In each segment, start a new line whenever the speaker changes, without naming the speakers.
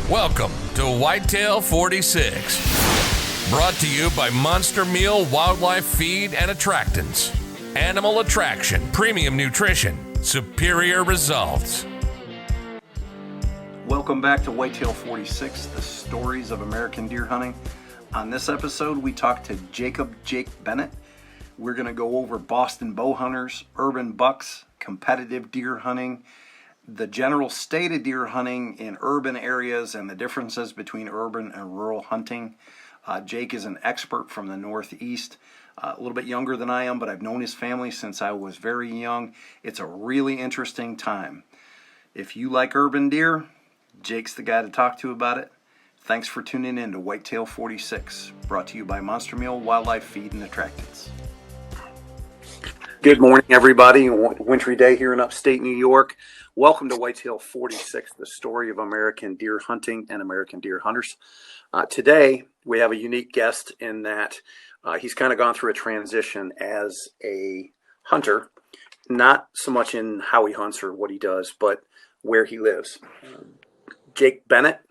Welcome to Whitetail 46. Brought to you by Monster Meal Wildlife Feed and Attractants. Animal attraction, premium nutrition, superior results.
Welcome back to Whitetail 46, the stories of American deer hunting. On this episode, we talked to Jake Bennett. We're going to go over Boston bow hunters, urban bucks, competitive deer hunting, the general state of deer hunting in urban areas, and the differences between urban and rural hunting. Jake is an expert from the Northeast, a little bit younger than I am, but I've known his family since I was very young. It's a really interesting time. If you like urban deer, Jake's the guy to talk to about it. Thanks for tuning in to Whitetail 46, brought to you by Monster Meal Wildlife Feed and Attractants. Good morning, everybody. Wintry day here in upstate New York. Welcome to Whitetail 46, the story of American deer hunting and American deer hunters. Today, we have a unique guest in that he's kind of gone through a transition as a hunter, not so much in how he hunts or what he does, but where he lives. Jake Bennett,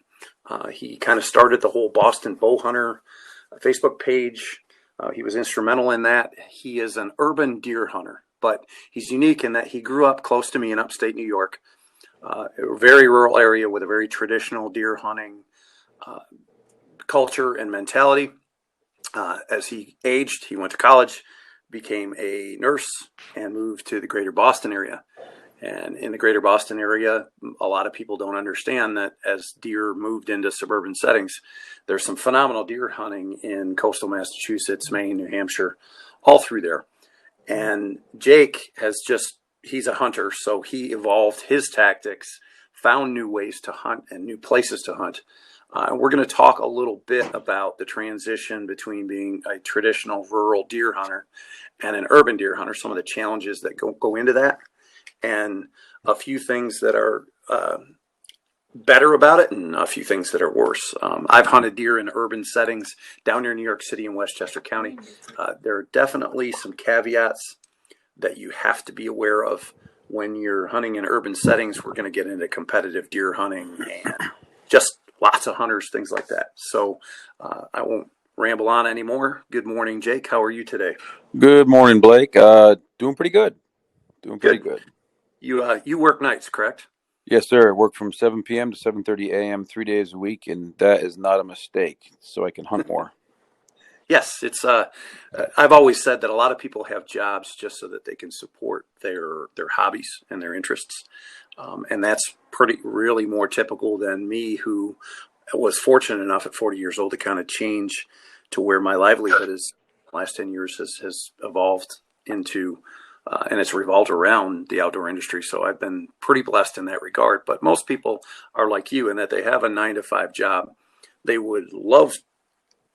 he kind of started the whole Boston bow hunter Facebook page. He was instrumental in that. He is an urban deer hunter, but he's unique in that he grew up close to me in upstate New York, a very rural area with a very traditional deer hunting culture and mentality. As he aged, he went to college, became a nurse, and moved to the greater Boston area. And in the greater Boston area, a lot of people don't understand that as deer moved into suburban settings, there's some phenomenal deer hunting in coastal Massachusetts, Maine, New Hampshire, all through there. And Jake he's a hunter, so he evolved his tactics, found new ways to hunt and new places to hunt. And we're going to talk a little bit about the transition between being a traditional rural deer hunter and an urban deer hunter, some of the challenges that go into that, and a few things that are better about it and a few things that are worse. I've hunted deer in urban settings down near New York City and Westchester County. There are definitely some caveats that you have to be aware of when you're hunting in urban settings. We're going to get into competitive deer hunting and just lots of hunters, things like that. So I won't ramble on anymore. Good morning, Jake. How are you today?
Good morning, Blake. Doing pretty good. Good.
You work nights, correct?
Yes, sir. I work from 7 p.m. to 7:30 a.m. 3 days a week, and that is not a mistake, so I can hunt more.
Yes, it's. I've always said that a lot of people have jobs just so that they can support their hobbies and their interests, and that's really more typical than me, who was fortunate enough at 40 years old to kind of change to where my livelihood is. The last 10 years has evolved into. And it's revolved around the outdoor industry. So I've been pretty blessed in that regard. But most people are like you in that they have a 9-to-5 job. They would love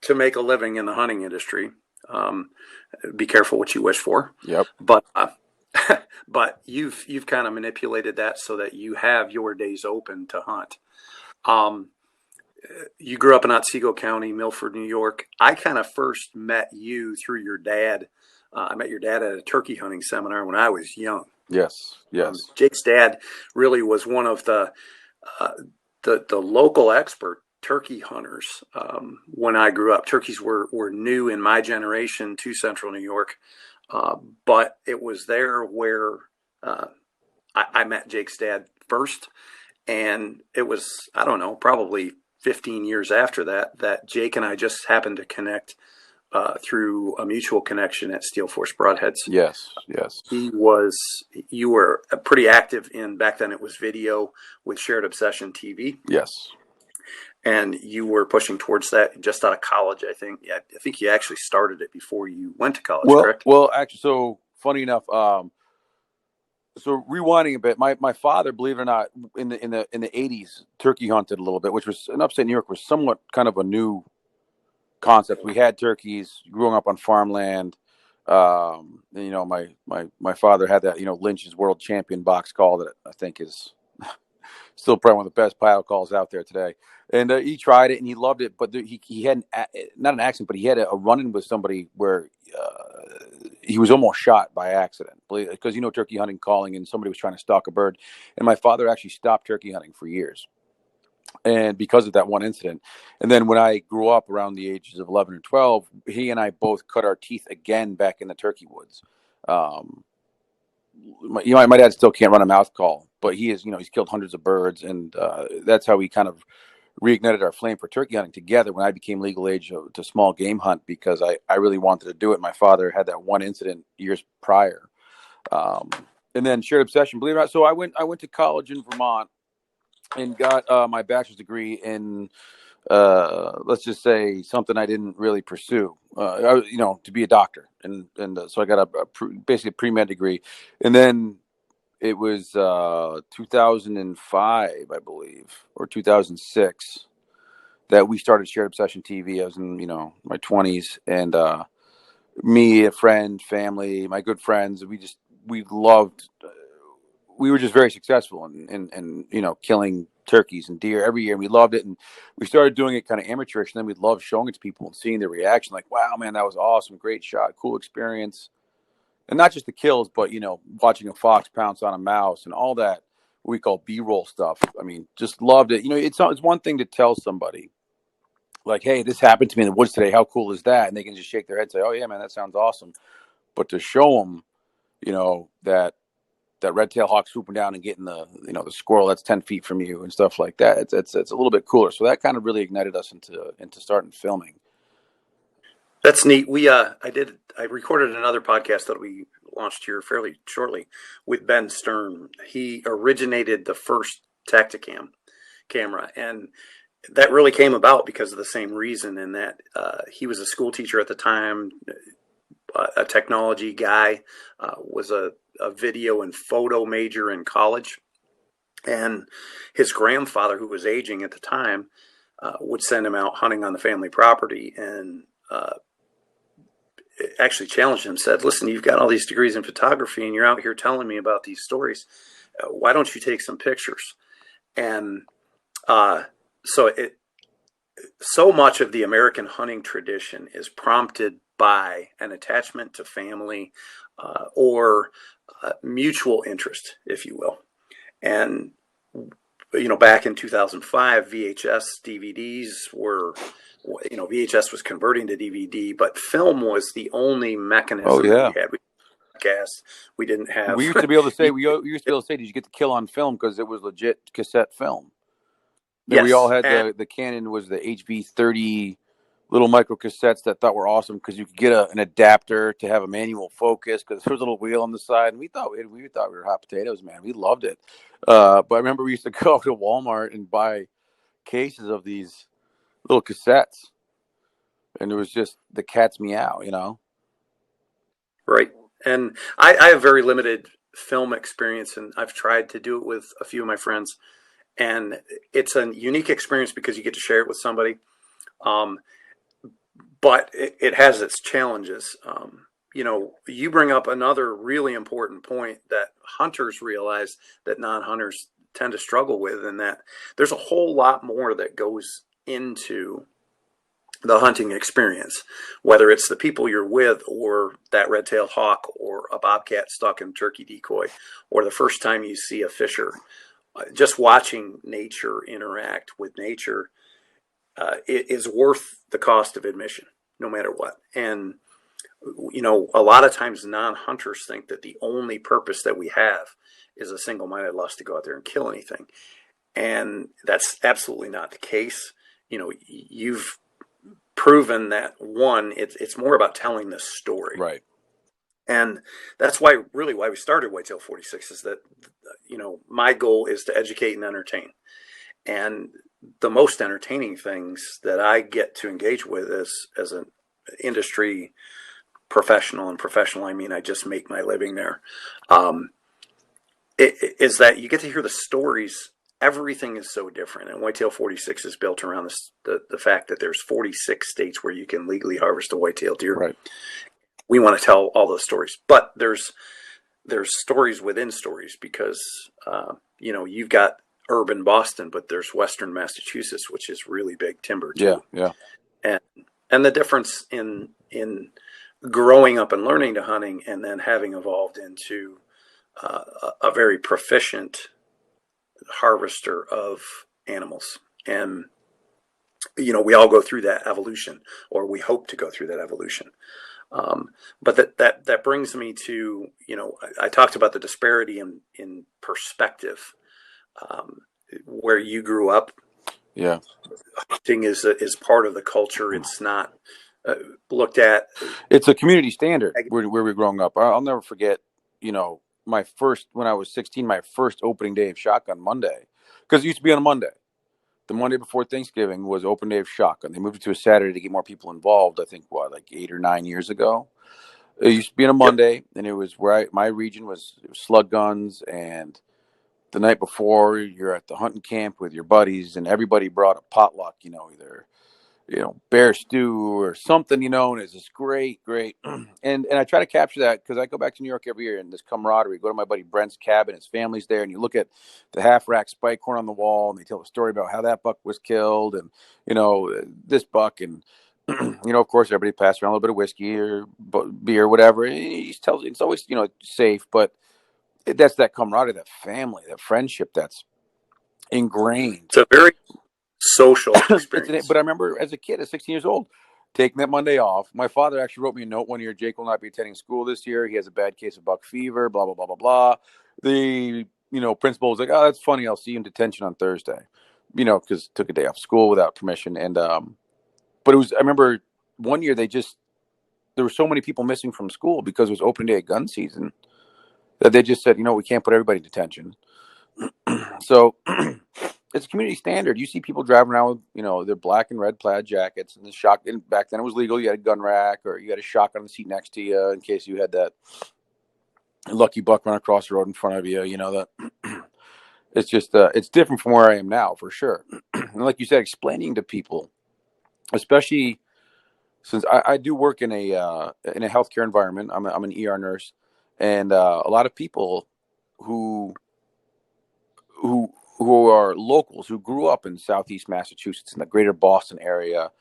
to make a living in the hunting industry. Be careful what you wish for.
Yep.
But but you've kind of manipulated that so that you have your days open to hunt. You grew up in Otsego County, Milford, New York. I kind of first met you through your dad. I met your dad at a turkey hunting seminar when I was young.
Yes.
Jake's dad really was one of the local expert turkey hunters. When I grew up, turkeys were new in my generation to Central New York, but it was there where I met Jake's dad first, and it was, I don't know, probably 15 years after that Jake and I just happened to connect. Through a mutual connection at Steel Force Broadheads.
Yes.
You were pretty active back then it was video with Shared Obsession TV.
Yes.
And you were pushing towards that just out of college, I think. Yeah, I think you actually started it before you went to college, correct?
Well, actually, so funny enough, so rewinding a bit, my father, believe it or not, in the 80s, turkey hunted a little bit, which was in upstate New York was somewhat kind of a new concept. We had turkeys growing up on farmland. My father had that, Lynch's World Champion box call that I think is still probably one of the best pilot calls out there today. And he tried it and he loved it, but he had not an accident, but he had a run-in with somebody where he was almost shot by accident because, turkey hunting calling and somebody was trying to stalk a bird. And my father actually stopped turkey hunting for years. and because of that one incident. And then when I grew up around the ages of 11 or 12, he and I both cut our teeth again back in the turkey woods. My dad still can't run a mouth call, but he is, he's killed hundreds of birds. And that's how we kind of reignited our flame for turkey hunting together when I became legal age to small game hunt, because I really wanted to do it. My father had that one incident years prior. And then shared obsession, believe it or not. So I went to college in Vermont and got my bachelor's degree in, let's just say, something I didn't really pursue, to be a doctor. And so I got basically a pre-med degree. And then it was 2005, I believe, or 2006 that we started Shared Obsession TV. I was in, my 20s, and me, a friend, family, my good friends, we loved, we were just very successful in killing turkeys and deer every year. And we loved it. And we started doing it kind of amateurish. And then we loved showing it to people and seeing their reaction. Like, wow, man, that was awesome. Great shot. Cool experience. And not just the kills, but, watching a fox pounce on a mouse and all that, what we call B-roll stuff. I mean, just loved it. It's one thing to tell somebody like, hey, this happened to me in the woods today. How cool is that? And they can just shake their head and say, oh yeah, man, that sounds awesome. But to show them, that red-tailed hawk swooping down and getting the squirrel that's 10 feet from you and stuff like that, it's a little bit cooler. So that kind of really ignited us into starting filming.
That's neat. I recorded another podcast that we launched here fairly shortly with Ben Stern. He originated the first Tacticam camera, and that really came about because of the same reason, in that he was a school teacher at the time, a technology guy, was a video and photo major in college. And his grandfather, who was aging at the time, would send him out hunting on the family property, and actually challenged him, said, listen, you've got all these degrees in photography and you're out here telling me about these stories. Why don't you take some pictures? And so much of the American hunting tradition is prompted by an attachment to family, or mutual interest, if you will. And, back in 2005, VHS DVDs were, VHS was converting to DVD, but film was the only mechanism that we had. We didn't have.
We used to be able to say, did you get the kill on film? Because it was legit cassette film. Yes. We all had the Canon was the HV30 little micro cassettes that thought were awesome because you could get an adapter to have a manual focus because there was a little wheel on the side, and we thought we were hot potatoes, man. We loved it. But I remember we used to go to Walmart and buy cases of these little cassettes, and it was just the cat's meow,
Right. And I have very limited film experience, and I've tried to do it with a few of my friends, and it's a unique experience because you get to share it with somebody. But it has its challenges. You bring up another really important point that hunters realize that non-hunters tend to struggle with, and that there's a whole lot more that goes into the hunting experience, whether it's the people you're with, or that red-tailed hawk, or a bobcat stuck in turkey decoy, or the first time you see a fisher. Just watching nature interact with nature it is worth the cost of admission, no matter what. And, a lot of times non-hunters think that the only purpose that we have is a single-minded lust to go out there and kill anything. And that's absolutely not the case. You've proven that, one, it's more about telling the story.
Right.
And that's why we started Whitetail 46, is that, my goal is to educate and entertain. And the most entertaining things that I get to engage with as an industry professional, and professional, I mean, I just make my living there, is that you get to hear the stories. Everything is so different. And Whitetail 46 is built around the fact that there's 46 states where you can legally harvest a whitetail deer.
Right.
We want to tell all those stories, but there's stories within stories, because, you've got urban Boston, but there's Western Massachusetts, which is really big timber too.
Yeah.
And the difference in growing up and learning to hunting, and then having evolved into a very proficient harvester of animals. And, we all go through that evolution, or we hope to go through that evolution. But that brings me to, I talked about the disparity in perspective. Where you grew up,
Yeah.
hunting is part of the culture. It's not looked at.
It's a community standard where we're growing up. I'll never forget, when I was 16, my first opening day of Shotgun Monday, because it used to be on a Monday. The Monday before Thanksgiving was open day of Shotgun. They moved it to a Saturday to get more people involved. I think like 8 or 9 years ago. It used to be on a Monday, yep. And it was where my region was slug guns, and the night before you're at the hunting camp with your buddies, and everybody brought a potluck, either bear stew or something, and it's just great. And I try to capture that because I go back to New York every year, and this camaraderie. Go to my buddy Brent's cabin, his family's there, and you look at the half rack spike horn on the wall, and they tell the story about how that buck was killed, and this buck, and of course everybody passed around a little bit of whiskey or beer, whatever. He tells it's always safe, but that's that camaraderie, that family, that friendship that's ingrained.
It's a very social experience.
But I remember as a kid at 16 years old, taking that Monday off. My father actually wrote me a note one year. Jake will not be attending school this year. He has a bad case of buck fever, blah, blah, blah, blah, blah. The, principal was like, oh, that's funny. I'll see you in detention on Thursday, because took a day off school without permission. And, but I remember one year there were so many people missing from school because it was open day of gun season that they just said, we can't put everybody in detention. So it's a community standard. You see people driving around with, their black and red plaid jackets, and back then it was legal. You had a gun rack, or you had a shotgun on the seat next to you in case you had that lucky buck run across the road in front of you. That it's just, it's different from where I am now for sure. And like you said, explaining to people, especially since I do work in a healthcare environment. I'm an ER nurse, and a lot of people who are locals who grew up in Southeast Massachusetts, in the greater Boston area,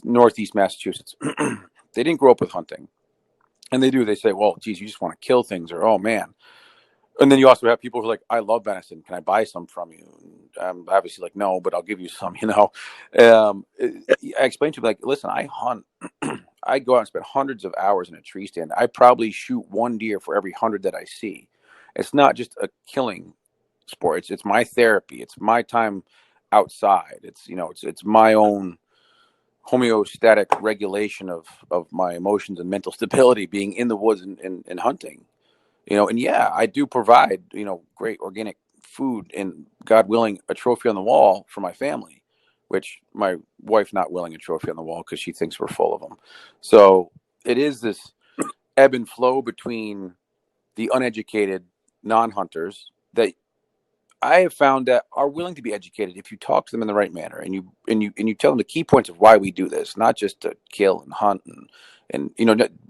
Northeast Massachusetts, they didn't grow up with hunting. And they say, well, geez, you just want to kill things, or, oh man. And then you also have people who are like, I love venison. Can I buy some from you? And I'm obviously like, no, but I'll give you some, I explained to them, like, listen, I hunt. I go out and spend hundreds of hours in a tree stand. I probably shoot one deer for every 100 that I see. It's not just a killing sport. It's my therapy. It's my time outside. It's it's my own homeostatic regulation of my emotions and mental stability, being in the woods and hunting. And yeah, I do provide great organic food, and God willing, a trophy on the wall for my family, which my wife not willing a trophy on the wall because she thinks we're full of them. So it is this ebb and flow between the uneducated non-hunters that I have found that are willing to be educated if you talk to them in the right manner, and you tell them the key points of why we do this, not just to kill and hunt, and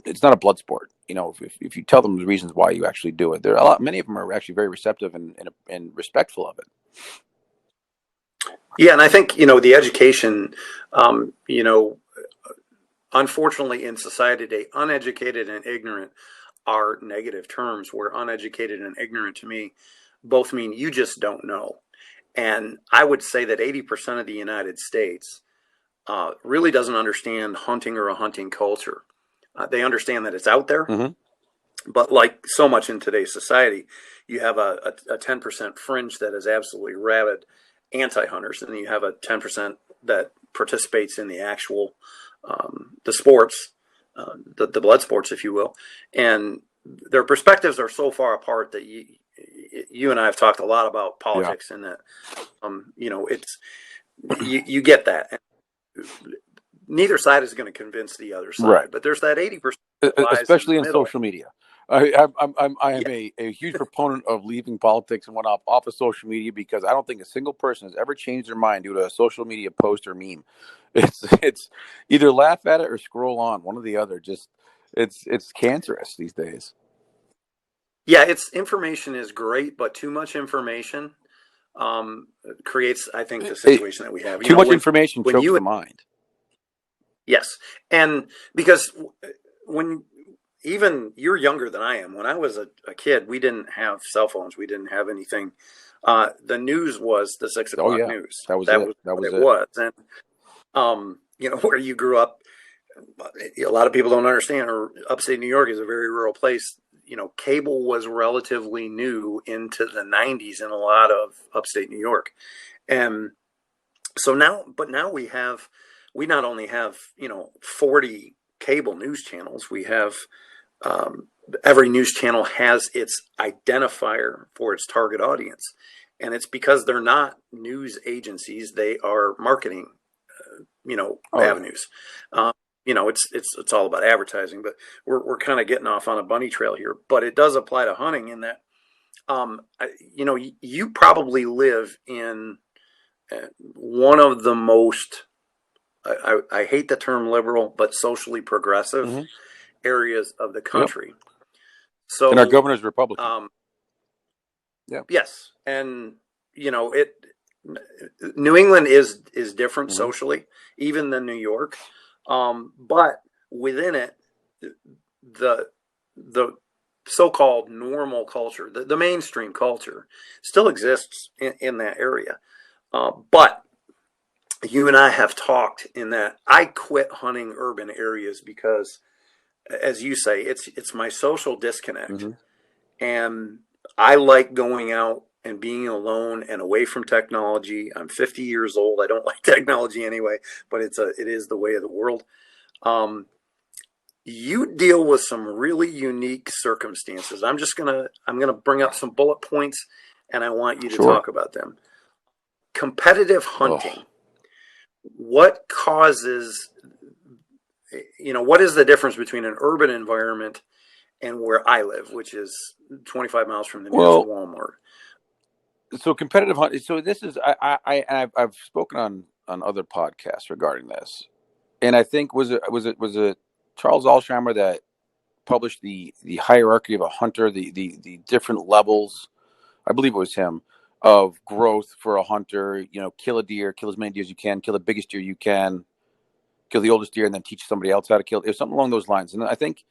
it's not a blood sport. If you tell them the reasons why you actually do it, many of them are actually very receptive and respectful of it.
Yeah, and I think the education, unfortunately in society today, uneducated and ignorant are negative terms, where uneducated and ignorant to me both mean you just don't know. And I would say that 80% of the United States really doesn't understand hunting or a hunting culture. They understand that it's out there, but like so much in today's society, you have a 10% fringe that is absolutely rabid anti-hunters, and then you have a 10% that participates in the actual the sports, the blood sports, if you will, and their perspectives are so far apart that you and I have talked a lot about politics, and that it's you get that. Neither side is going to convince the other side, right? But there's that 80%,
especially in social media. I am a huge proponent of leaving politics and whatnot off of social media, because I don't think a single person has ever changed their mind due to a social media post or meme. It's either laugh at it or scroll on, one or the other. Just it's cancerous these days.
Yeah, information is great, but too much information creates, I think, the situation that we have.
Too much information chokes the mind.
Yes, and because when even you're younger than I am, when I was a kid, we didn't have cell phones. We didn't have anything The news was the 6 o'clock
Oh yeah,
news.
that was it. That
what
was
it
it.
was. And where you grew up, a lot of people don't understand. Or upstate New York is a very rural place. Cable was relatively new into the 90s in a lot of upstate New York, and so now we not only have 40 cable news channels. We have every news channel has its identifier for its target audience, and it's because they're not news agencies; they are marketing, avenues. It's all about advertising, but we're kind of getting off on a bunny trail here. But it does apply to hunting in that, you probably live in one of the most, I hate the term liberal, but socially progressive areas of the country. Yep. So,
and our governor's Republican.
Yeah. Yes, and New England is different socially, even than New York. But within it, the so-called normal culture, the mainstream culture, still exists in that area. But you and I have talked in that I quit hunting urban areas because, as you say, it's my social disconnect, and I like going out and being alone and away from technology. I'm 50 years old. I don't like technology anyway, but it is the way of the world. You deal with some really unique circumstances. I'm gonna bring up some bullet points, and I want you to talk about them. Competitive hunting. What causes? What is the difference between an urban environment and where I live, which is 25 miles from the nearest Walmart?
So competitive hunting. So this is I've spoken on other podcasts regarding this, and I think was it Charles Alzheimer that published the hierarchy of a hunter, the different levels. I believe it was him, of growth for a hunter. Kill a deer, kill as many deer as you can, kill the biggest deer you can, kill the oldest deer, and then teach somebody else how to kill. It was something along those lines. And I think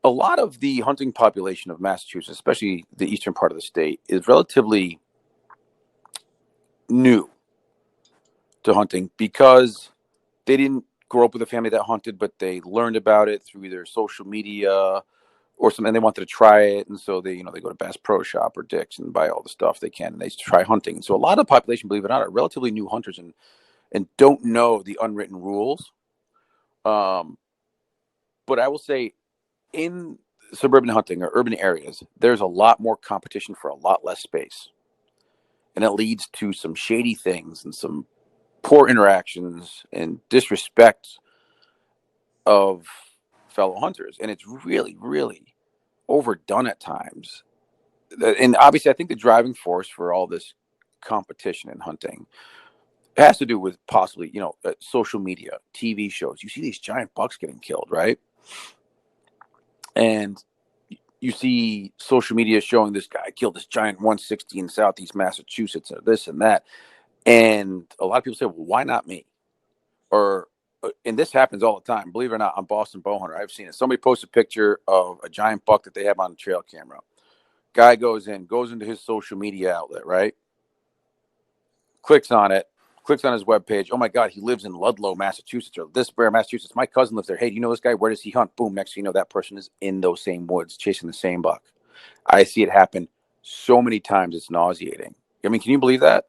a lot of the hunting population of Massachusetts, especially the eastern part of the state, is relatively new to hunting because they didn't grow up with a family that hunted, but they learned about it through either social media or something, and they wanted to try it. And so they go to Bass Pro Shop or Dick's and buy all the stuff they can, and they try hunting. And so a lot of the population, believe it or not, are relatively new hunters and don't know the unwritten rules. But I will say in suburban hunting or urban areas, there's a lot more competition for a lot less space. And it leads to some shady things and some poor interactions and disrespect of fellow hunters. And it's really, really overdone at times. And obviously, I think the driving force for all this competition in hunting has to do with possibly, social media, TV shows. You see these giant bucks getting killed, right? And you see social media showing this guy killed this giant 160 in Southeast Massachusetts or this and that. And a lot of people say, well, why not me? And this happens all the time. Believe it or not, on Boston Bowhunter, I've seen it. Somebody posts a picture of a giant buck that they have on a trail camera. Guy goes into his social media outlet, right? Clicks on it, clicks on his webpage. Oh my God, he lives in Ludlow, Massachusetts, or this where Massachusetts. My cousin lives there. Hey, do you know this guy? Where does he hunt? Boom. Next thing you know, that person is in those same woods chasing the same buck. I see it happen so many times. It's nauseating. I mean, can you believe that?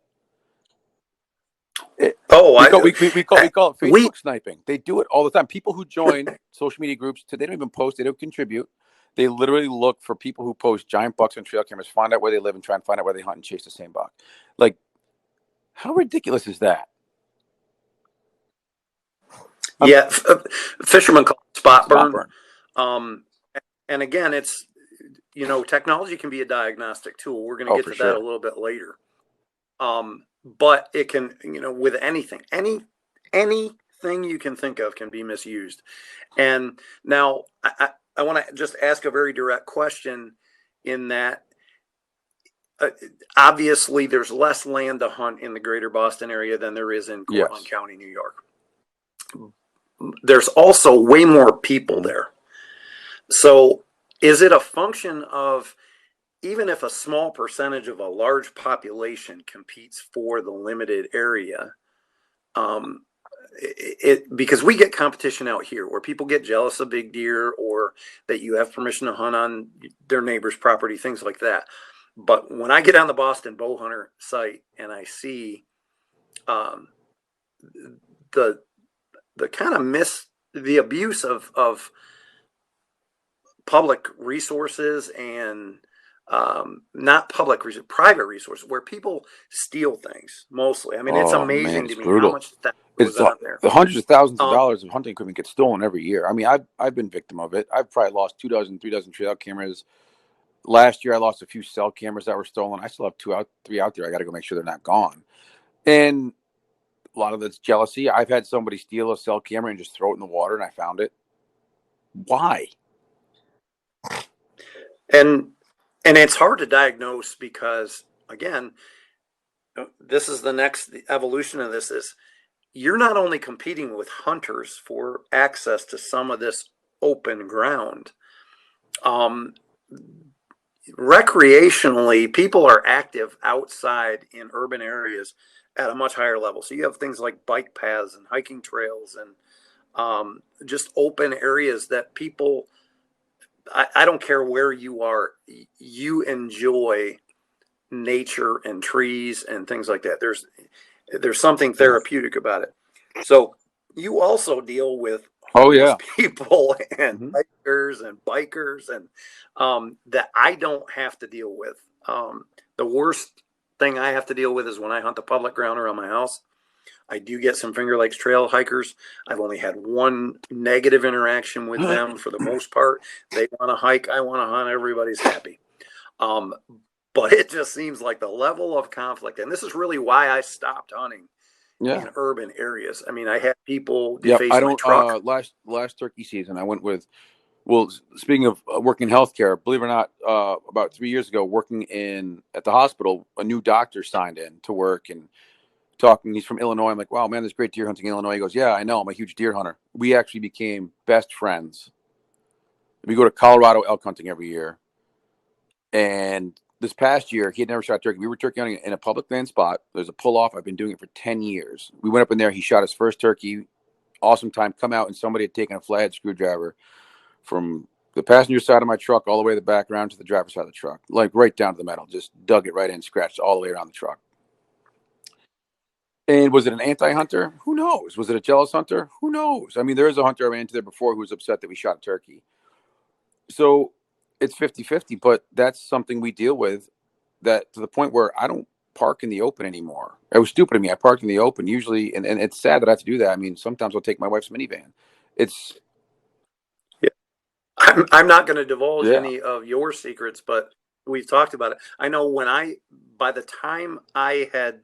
We call it Facebook sniping. They do it all the time. People who join social media groups, they don't even post. They don't contribute. They literally look for people who post giant bucks on trail cameras, find out where they live, and try and find out where they hunt and chase the same buck. Like, how ridiculous is that?
Yeah, fishermen call it spot burn. And again, it's technology can be a diagnostic tool. We're going to get to that a little bit later. But it can, with anything you can think of can be misused. And now I want to just ask a very direct question in that obviously there's less land to hunt in the greater Boston area than there is in Cortland County, New York. There's also way more people there. So is it a function of even if a small percentage of a large population competes for the limited area, because we get competition out here where people get jealous of big deer, or that you have permission to hunt on their neighbor's property, things like that. But when I get on the Boston bow hunter site and I see um, the kind of the abuse of public resources, and not public resources, private resources, where people steal things mostly. I mean, it's
Oh man,
amazing
it's
to me how
brutal.
much theft
It's
goes on there.
the hundreds of thousands of
Um,
dollars of hunting equipment gets stolen every year. I mean, I've been victim of it. I've probably lost 2 dozen, 3 dozen trail cameras. Last year, I lost a few cell cameras that were stolen. I still have 3 out there. I got to go make sure they're not gone. And a lot of it's jealousy. I've had somebody steal a cell camera and just throw it in the water, and I found it. Why?
and it's hard to diagnose because, again, this is the next evolution of this is you're not only competing with hunters for access to some of this open ground. Um, Recreationally, people are active outside in urban areas at a much higher level. So you have things like bike paths and hiking trails, and just open areas that people, I don't care where you are, you enjoy nature and trees and things like that. There's something therapeutic about it. So you also deal with
Oh
homeless
yeah.
people and
Mhm.
hikers and bikers, and that I don't have to deal with. The worst thing I have to deal with is when I hunt the public ground around my house. I do get some Finger Lakes Trail hikers. I've only had one negative interaction with them for the most part. They want to hike, I want to hunt, everybody's happy. Um, but it just seems like the level of conflict, and this is really why I stopped hunting
Yeah.
in urban areas. I mean, I had people
Yep.
deface
I
my
don't.
truck.
Last turkey season, I went with. Well, speaking of working in healthcare, believe it or not, about 3 years ago, working in at the hospital, a new doctor signed in to work and talking. He's from Illinois. I'm like, wow, man, there's great deer hunting in Illinois. He goes, yeah, I know. I'm a huge deer hunter. We actually became best friends. We go to Colorado elk hunting every year, and this past year, he had never shot turkey. We were turkey hunting in a public land spot. There's a pull off. I've been doing it for 10 years. We went up in there. He shot his first turkey. Awesome time. Come out, and somebody had taken a flathead screwdriver from the passenger side of my truck all the way to the background to the driver's side of the truck, like right down to the metal. Just dug it right in, scratched all the way around the truck. And was it an anti-hunter? Who knows? Was it a jealous hunter? Who knows? I mean, there is a hunter I ran into there before who was upset that we shot a turkey. So it's 50-50, but that's something we deal with, that to the point where I don't park in the open anymore. It was stupid of me. I parked in the open usually, and it's sad that I have to do that. I mean, sometimes I'll take my wife's minivan. It's,
Yeah. I'm not going to divulge
yeah.
any of your secrets, but we've talked about it. I know by the time I had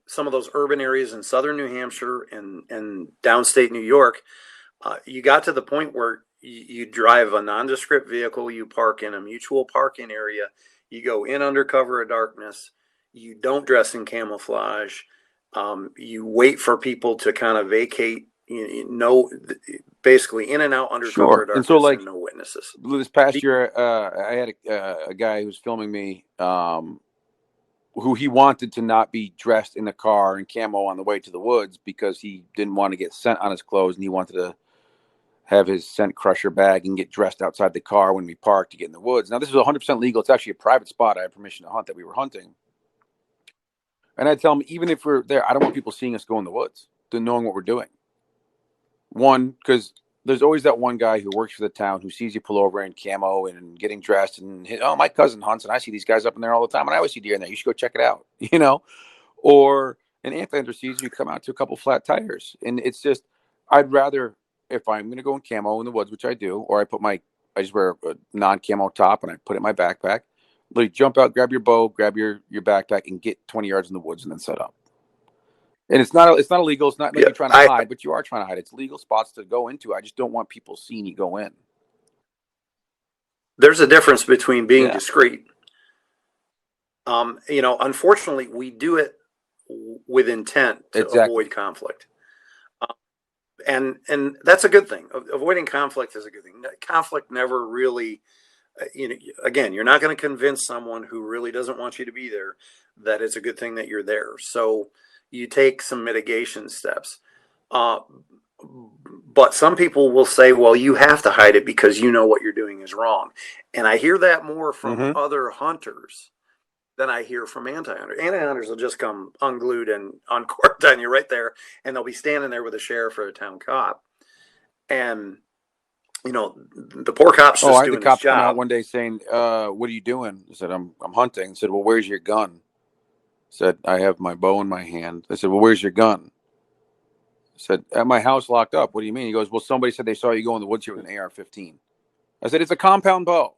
some of those urban areas in southern New Hampshire and downstate New York, you got to the point where you drive a nondescript vehicle, you park in a mutual parking area, you go in under cover of darkness, you don't dress in camouflage, you wait for people to kind of vacate, basically in and out under cover
Sure.
of
And so,
darkness,
like
and no witnesses.
this past year, I had a guy who was filming me, who he wanted to not be dressed in the car in camo on the way to the woods because he didn't want to get scent on his clothes, and he wanted to have his scent crusher bag and get dressed outside the car when we parked to get in the woods. Now, this is 100% legal. It's actually a private spot. I had permission to hunt that we were hunting. And I tell him, even if we're there, I don't want people seeing us go in the woods, to knowing what we're doing. One, because there's always that one guy who works for the town who sees you pull over in camo and getting dressed and oh, my cousin hunts and I see these guys up in there all the time and I always see deer in there. You should go check it out, Or an anti-hunter sees you come out to a couple flat tires, and it's just, I'd rather, if I'm going to go in camo in the woods, which I do, or I just wear a non-camo top and I put it in my backpack. Literally jump out, grab your bow, grab your backpack, and get 20 yards in the woods and then set up. And it's not illegal. It's not like
Yeah,
you're trying to hide, but you are trying to hide. It's legal spots to go into. I just don't want people seeing you go in.
there's a difference between being
Yeah,
discreet. Unfortunately, we do it with intent to
exactly.
avoid conflict. And that's a good thing. Avoiding conflict is a good thing. Conflict never really again, you're not going to convince someone who really doesn't want you to be there that it's a good thing that you're there. So you take some mitigation steps. But some people will say, well, you have to hide it because you know what you're doing is wrong. And I hear that more from other hunters than I hear from anti-hunters. Anti-hunters will just come unglued and uncorked on you right there, and they'll be standing there with a sheriff or a town cop. And, the poor cop's just
I had the
doing his
cop come out
job.
one day saying, what are you doing? I said, I'm hunting. I said, well, where's your gun? I said, I have my bow in my hand. I said, well, where's your gun? I said, at my house locked up. What do you mean? He goes, well, somebody said they saw you go in the woods here with an AR-15. I said, it's a compound bow.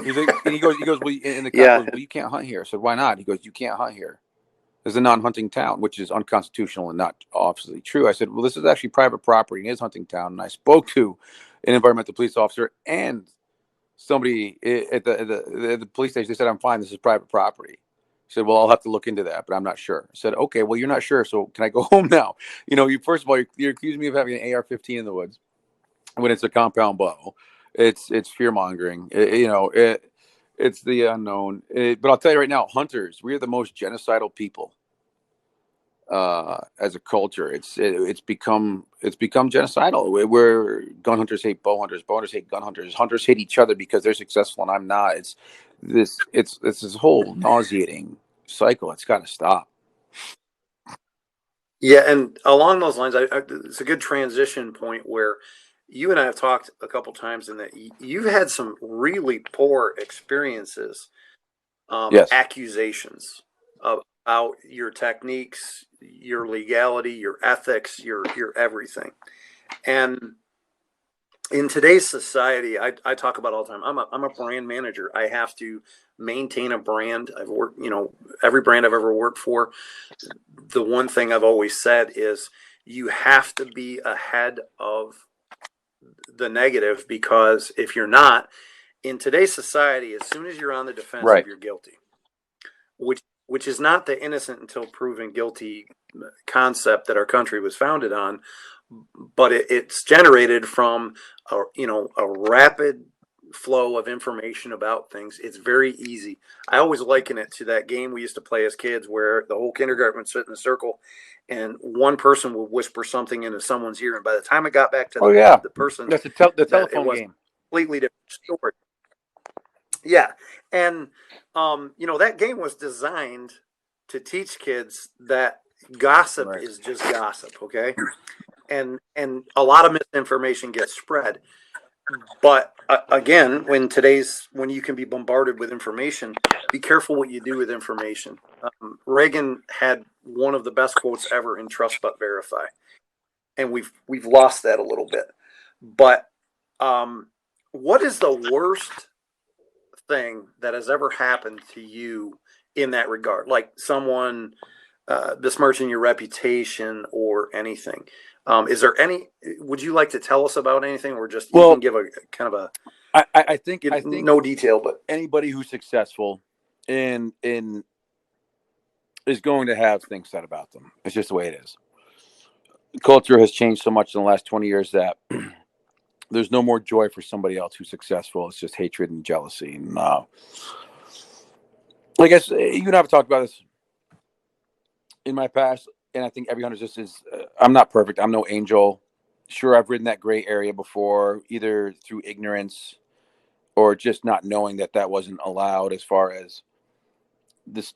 He's like, and he goes, well, and the cop goes, well, you can't hunt here. I said, why not? He goes, you can't hunt here. It's a non-hunting town, which is unconstitutional and not obviously true. I said, well, this is actually private property and is hunting town. And I spoke to an environmental police officer and somebody at the police station. They said, I'm fine. This is private property. He said, well, I'll have to look into that, but I'm not sure. I said, okay, well, you're not sure. So can I go home now? You first of all, you're accusing me of having an AR-15 in the woods when it's a compound bow. It's fear mongering. It's the unknown. But I'll tell you right now, hunters, we are the most genocidal people as a culture. It's become genocidal. Where gun hunters hate bow hunters hate gun hunters. Hunters hate each other because they're successful and I'm not. It's this whole nauseating cycle. It's got to stop.
Yeah, and along those lines, it's a good transition point where you and I have talked a couple times in that you've had some really poor experiences,
Yes.
accusations about your techniques, your legality, your ethics, your everything. And in today's society, I talk about all the time. I'm a brand manager. I have to maintain a brand. I've worked, every brand I've ever worked for. The one thing I've always said is you have to be ahead of the negative, because if you're not, in today's society, as soon as you're on the defensive,
Right.
you're guilty, which is not the innocent until proven guilty concept that our country was founded on, but it's generated from a rapid flow of information about things. It's very easy. I always liken it to that game we used to play as kids where the whole kindergarten would sit in a circle and one person would whisper something into someone's ear, and by the time it got back to the person,
that's the telephone
it was
game.
a completely different story. Yeah. And that game was designed to teach kids that gossip is just gossip, okay? And a lot of misinformation gets spread. But again, when you can be bombarded with information, be careful what you do with information. Reagan had one of the best quotes ever in Trust But Verify, and we've lost that a little bit. But what is the worst thing that has ever happened to you in that regard? Like someone besmirching your reputation or anything? Is there any? Would you like to tell us about anything, or just you can give a kind of a?
I think
no detail, but
anybody who's successful in is going to have things said about them. It's just the way it is. Culture has changed so much in the last 20 years that there's no more joy for somebody else who's successful. It's just hatred and jealousy. And I guess you and I have talked about this in my past, and I think every hunter just is. I'm not perfect. I'm no angel. Sure, I've ridden that gray area before, either through ignorance or just not knowing that wasn't allowed. As far as this,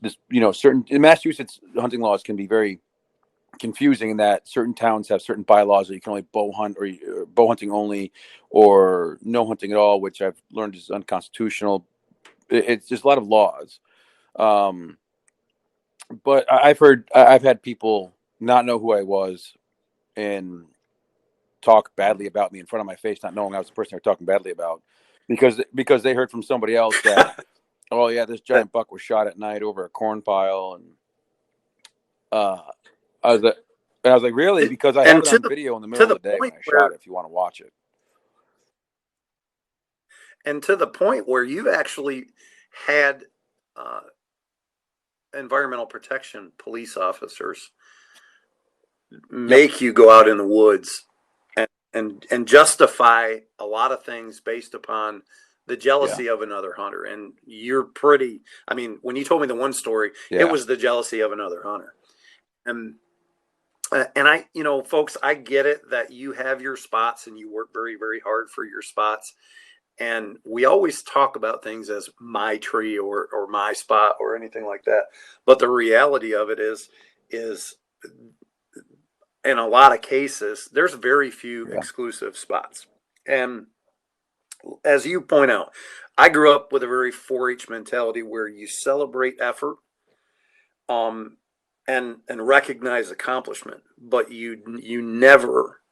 certain in Massachusetts, hunting laws can be very confusing in that certain towns have certain bylaws that you can only bow hunt or bow hunting only, or no hunting at all, which I've learned is unconstitutional. It's just a lot of laws. But I've had people not know who I was and talk badly about me in front of my face, not knowing I was the person they were talking badly about, because they heard from somebody else that, oh yeah, this giant buck was shot at night over a corn pile, and I was like, really? Because I have it on video in the middle of the day when I shot it, if you want to watch it.
And to the point where you actually had environmental protection police officers make you go out in the woods and justify a lot of things based upon the
Yeah.
jealousy of another hunter. And you're pretty, I mean, when you told me the one story, it
Yeah.
was the jealousy of another hunter. And I, folks, I get it that you have your spots and you work very, very hard for your spots. And we always talk about things as my tree or my spot or anything like that. But the reality of it is in a lot of cases, there's very few
Yeah.
exclusive spots. And as you point out, I grew up with a very 4-H mentality where you celebrate effort, and recognize accomplishment, but you never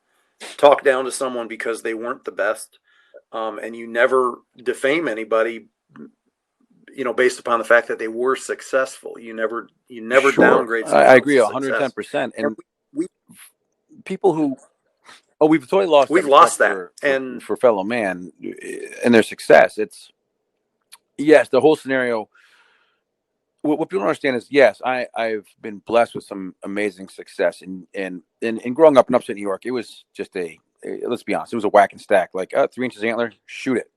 talk down to someone because they weren't the best, and you never defame anybody, based upon the fact that they were successful. You never
Sure.
downgrade someone
I agree
else's success.
110%.
And
And
we
people who, we've totally lost
we've
that
lost
respect
that. And
for fellow man and their success. It's, yes, the whole scenario. What people don't understand is, yes, I've been blessed with some amazing success, and growing up in upstate New York, it was just let's be honest, it was a whack and stack. Like 3 inches antler, shoot it,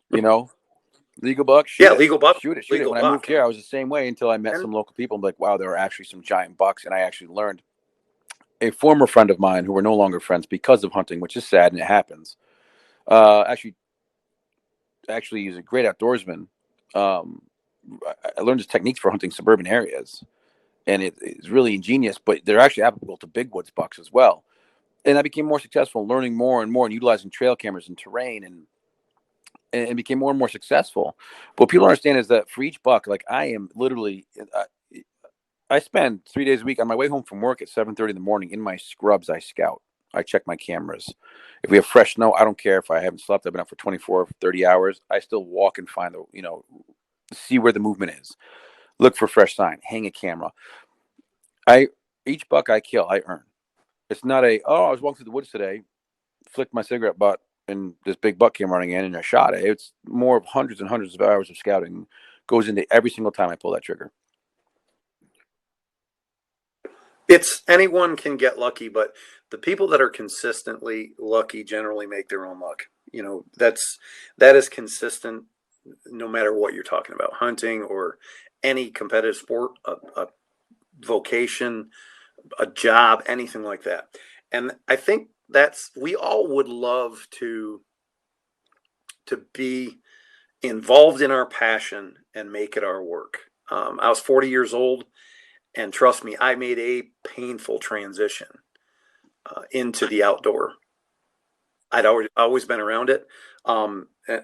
legal buck, shoot
yeah,
it,
legal buck,
shoot it.
legal
When I
buck.
moved here, I was the same way until I met
And
some local people. I'm like, wow, there are actually some giant bucks, and I actually learned. A former friend of mine, who we're no longer friends because of hunting, which is sad and it happens. Actually, he's a great outdoorsman. I learned his techniques for hunting suburban areas, and it's really ingenious, but they're actually applicable to big woods bucks as well. And I became more successful, learning more and more, and utilizing trail cameras and terrain, and became more and more successful. But what people don't understand is that for each buck, like I am literally, I spend 3 days a week on my way home from work at 7:30 in the morning in my scrubs. I scout. I check my cameras. If we have fresh snow, I don't care if I haven't slept. I've been up for 24, 30 hours. I still walk and find see where the movement is. Look for fresh sign. Hang a camera. Each buck I kill, I earn. It's not I was walking through the woods today, flicked my cigarette butt, and this big buck came running in, and I shot it. It's more of hundreds and hundreds of hours of scouting goes into every single time I pull that trigger.
it's anyone can get lucky, but the people that are consistently lucky generally make their own luck. That is consistent no matter what you're talking about, hunting or any competitive sport, a vocation, a job, anything like that. And I think we all would love to be involved in our passion and make it our work. I was 40 years old, and trust me, I made a painful transition into the outdoor. I'd always been around it.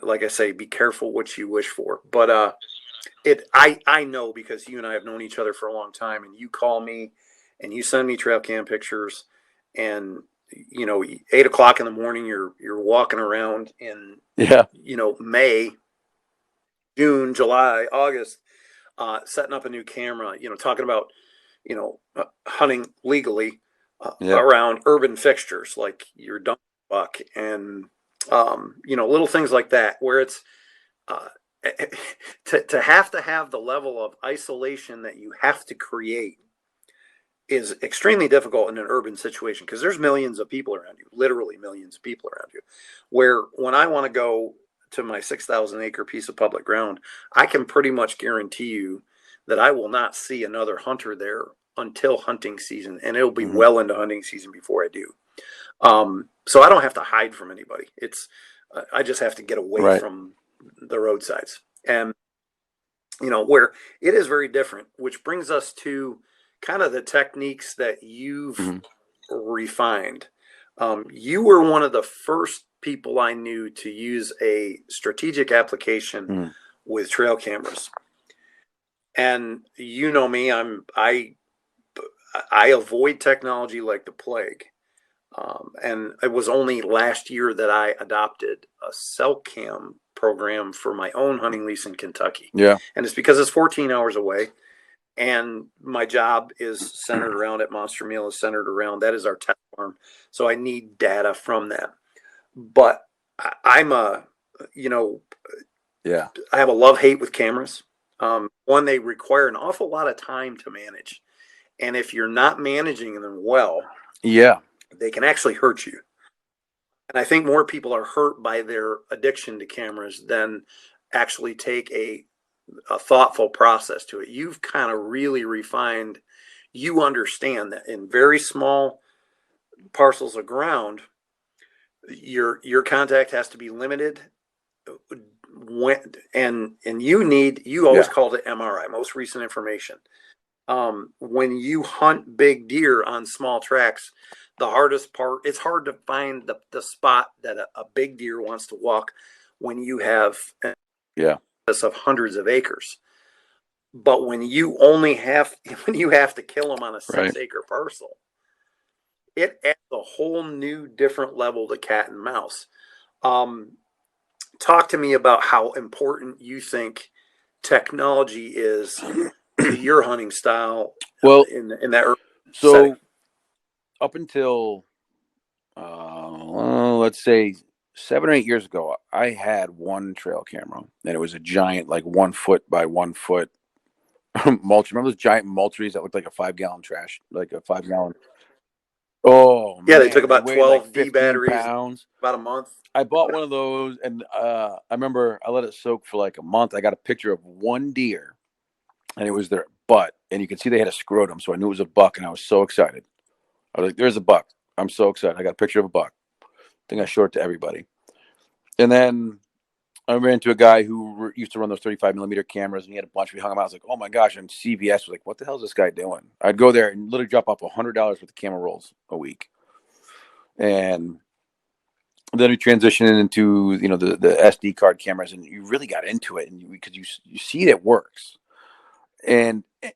Like I say, be careful what you wish for. But I know, because you and I have known each other for a long time, and you call me and you send me trail cam pictures, and 8 o'clock in the morning, you're walking around in May, June, July, August, setting up a new camera, talking about hunting legally around urban fixtures like your dump buck and little things like that, where it's to have the level of isolation that you have to create is extremely difficult in an urban situation, because there's millions of people around you, literally millions of people around you. Where when I want to go to my 6,000 acre piece of public ground, I can pretty much guarantee you that I will not see another hunter there until hunting season, and it'll be well into hunting season before I do. So I don't have to hide from anybody. I just have to get away from the roadsides, and where it is very different, which brings us to kind of the techniques that you've refined. You were one of the first people I knew to use a strategic application with trail cameras. And you know me, I avoid technology like the plague. And it was only last year that I adopted a cell cam program for my own hunting lease in Kentucky.
Yeah.
And it's because it's 14 hours away. And my job is centered around it. Monster Meal is centered around that is our test farm. So I need data from that. But I'm I have a love-hate with cameras. One, they require an awful lot of time to manage. And if you're not managing them well, they can actually hurt you. And I think more people are hurt by their addiction to cameras than actually take a thoughtful process to it. You've kind of really refined. You understand that in very small parcels of ground, your contact has to be limited. And you always called it MRI, most recent information. When you hunt big deer on small tracks, the hardest part, it's hard to find the spot that a big deer wants to walk when you have of hundreds of acres. But when you have to kill them on a 6-acre parcel, it adds a whole new different level to cat and mouse. Talk to me about how important you think technology is to your hunting style.
Well,
in that
setting. Up until let's say 7 or 8 years ago, I had one trail camera, and it was a giant, like 1 foot by 1 foot mulch. Remember those giant mulcheries that looked like a 5-gallon trash, like a 5-gallon? Oh
yeah,
man,
they took about 12
like
D batteries,
pounds.
about a month.
I bought one of those, and I remember I let it soak for like a month. I got a picture of one deer, and it was their butt, and you could see they had a scrotum, so I knew it was a buck, and I was so excited. I was like, "There's a buck! I'm so excited! I got a picture of a buck." I think I showed it to everybody, and then I ran into a guy who used to run those 35mm cameras, and he had a bunch. We hung them out. I was like, "Oh my gosh!" And CVS was like, "What the hell is this guy doing?" I'd go there and literally drop off $100 worth of camera rolls a week, and then we transitioned into the SD card cameras, and you really got into it, and because you see it works, and it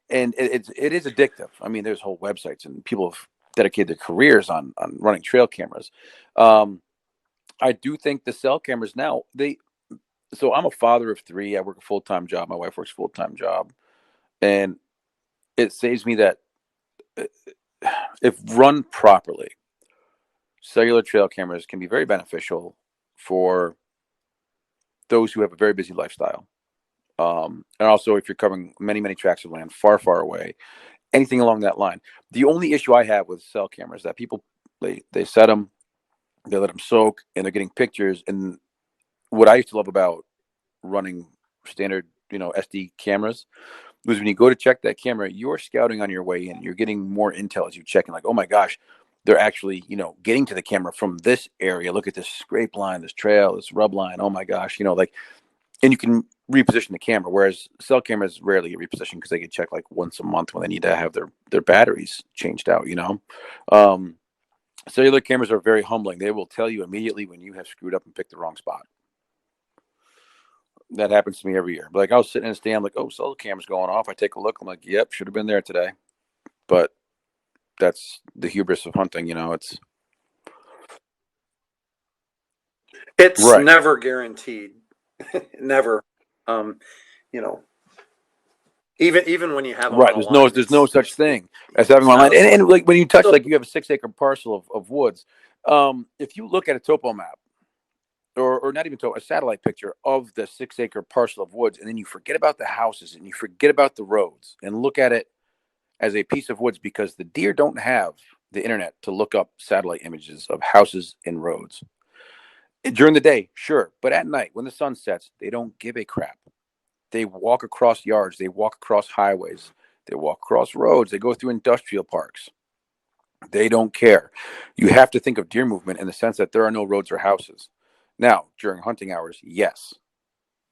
is addictive. I mean, there's whole websites, and people have dedicated their careers on running trail cameras. I do think the cell cameras now, so I'm a father of 3. I work a full-time job. My wife works a full-time job, and it saves me that if run properly, cellular trail cameras can be very beneficial for those who have a very busy lifestyle. And also if you're covering many, many tracts of land far, far away, anything along that line. The only issue I have with cell cameras is that people, they set them, they let them soak, and they're getting pictures. And what I used to love about running standard, SD cameras was when you go to check that camera, you're scouting on your way in. You're getting more intel as you check, and like, oh my gosh, they're actually, getting to the camera from this area. Look at this scrape line, this trail, this rub line. Oh my gosh, and you can reposition the camera. Whereas cell cameras rarely get repositioned because they get checked like once a month when they need to have their batteries changed out. Cellular cameras are very humbling. They will tell you immediately when you have screwed up and picked the wrong spot. That happens to me every year. But like, I was sitting in a stand, like, oh, cellular camera's going off. I take a look. I'm like, yep, should have been there today. But that's the hubris of hunting.
It's
right.
Never guaranteed. Never. Even when you have them
right, there's no such thing as having one line. And like when you touch, like you have a 6-acre parcel of woods. If you look at a topo map, or not even a satellite picture of the 6-acre parcel of woods, and then you forget about the houses and you forget about the roads and look at it as a piece of woods, because the deer don't have the internet to look up satellite images of houses and roads. During the day, sure, but at night when the sun sets, they don't give a crap. They walk across yards, they walk across highways, they walk across roads, they go through industrial parks. They don't care. You have to think of deer movement in the sense that there are no roads or houses. Now, during hunting hours, yes,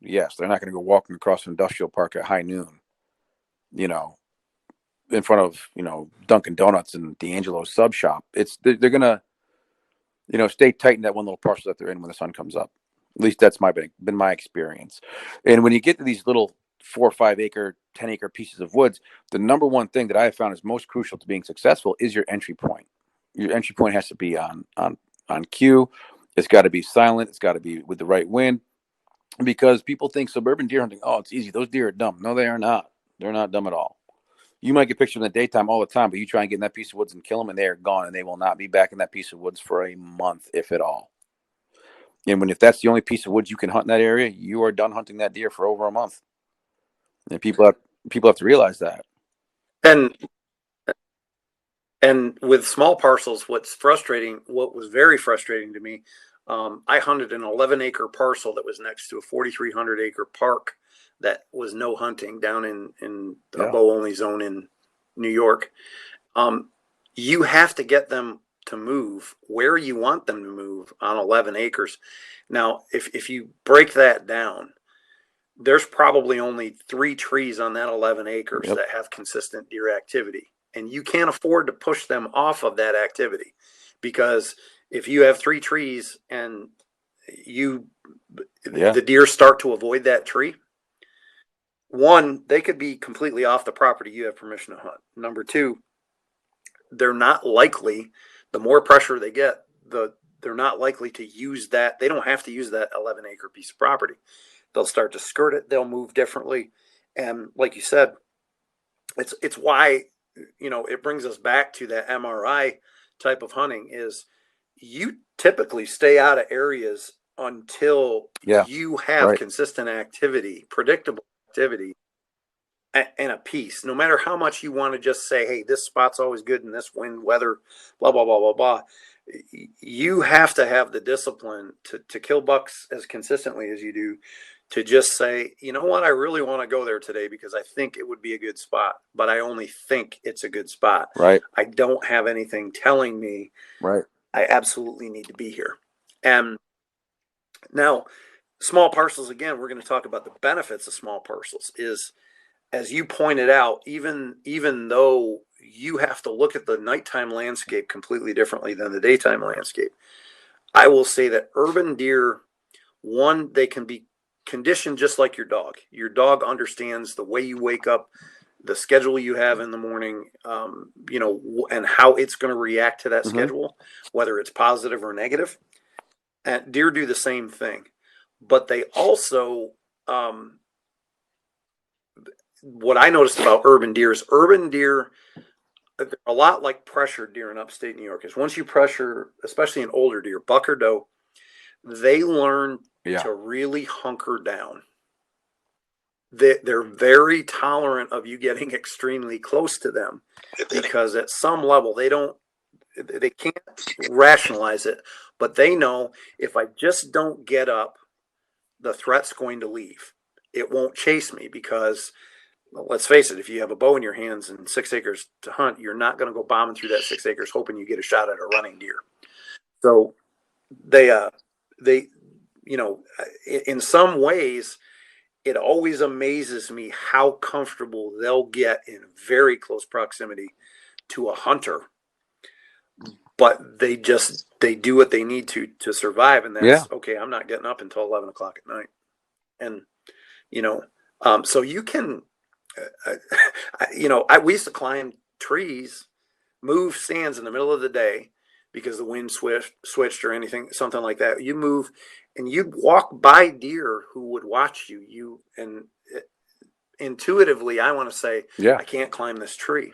they're not going to go walking across an industrial park at high noon, in front of, Dunkin' Donuts and D'Angelo's sub shop. They're going to, stay tight in that one little parcel that they're in when the sun comes up. At least that's been my experience. And when you get to these little 4 or 5 acre, 10-acre pieces of woods, the number one thing that I have found is most crucial to being successful is your entry point. Your entry point has to be on cue. It's got to be silent. It's got to be with the right wind, because people think suburban deer hunting, oh, it's easy. Those deer are dumb. No, they are not. They're not dumb at all. You might get pictures in the daytime all the time, but you try and get in that piece of woods and kill them, and they are gone, and they will not be back in that piece of woods for a month, if at all. And if that's the only piece of woods you can hunt in that area, you are done hunting that deer for over a month. And people have to realize that.
And with small parcels, what was very frustrating to me I hunted an 11-acre parcel that was next to a 4,300-acre park that was no hunting down in a bow-only zone in New York. You have to get them to move where you want them to move on 11 acres. Now, if you break that down, there's probably only 3 trees on that 11 acres that have consistent deer activity. And you can't afford to push them off of that activity, because if you have 3 trees and the deer start to avoid that tree, one, they could be completely off the property you have permission to hunt. Number 2, they're not likely, the more pressure they get, they're not likely to use that. They don't have to use that 11-acre piece of property. They'll start to skirt it. They'll move differently. And like you said, it's why, it brings us back to that MRI type of hunting is you typically stay out of areas until you have consistent activity, predictable activity, and a piece. No matter how much you want to just say, hey, this spot's always good in this wind, weather, blah, blah, blah, blah, blah. You have to have the discipline to kill bucks as consistently as you do, to just say, you know what, I really want to go there today because I think it would be a good spot, but I only think it's a good spot.
Right.
I don't have anything telling me I absolutely need to be here. And now, small parcels, again, we're going to talk about the benefits of small parcels is, as you pointed out, even though you have to look at the nighttime landscape completely differently than the daytime landscape, I will say that urban deer, one, they can be conditioned just like your dog. Your dog understands the way you wake up, the schedule you have in the morning, and how it's going to react to that schedule, whether it's positive or negative. And deer do the same thing, but they also, what I noticed about urban deer, they're a lot like pressured deer in upstate New York. Is once you pressure, especially an older deer, buck or doe, they learn to really hunker down. They're very tolerant of you getting extremely close to them, because at some level they can't rationalize it, but they know if I just don't get up, the threat's going to leave. It won't chase me, because let's face it, if you have a bow in your hands and 6 acres to hunt, you're not going to go bombing through that 6 acres hoping you get a shot at a running deer. So they in some ways, it always amazes me how comfortable they'll get in very close proximity to a hunter, but they do what they need to survive. And that's okay. I'm not getting up until 11 o'clock at night. And, so you can, we used to climb trees, move stands in the middle of the day because the wind switched or something like that. You move and you'd walk by deer who would watch you. Intuitively, I want to say, I can't climb this tree.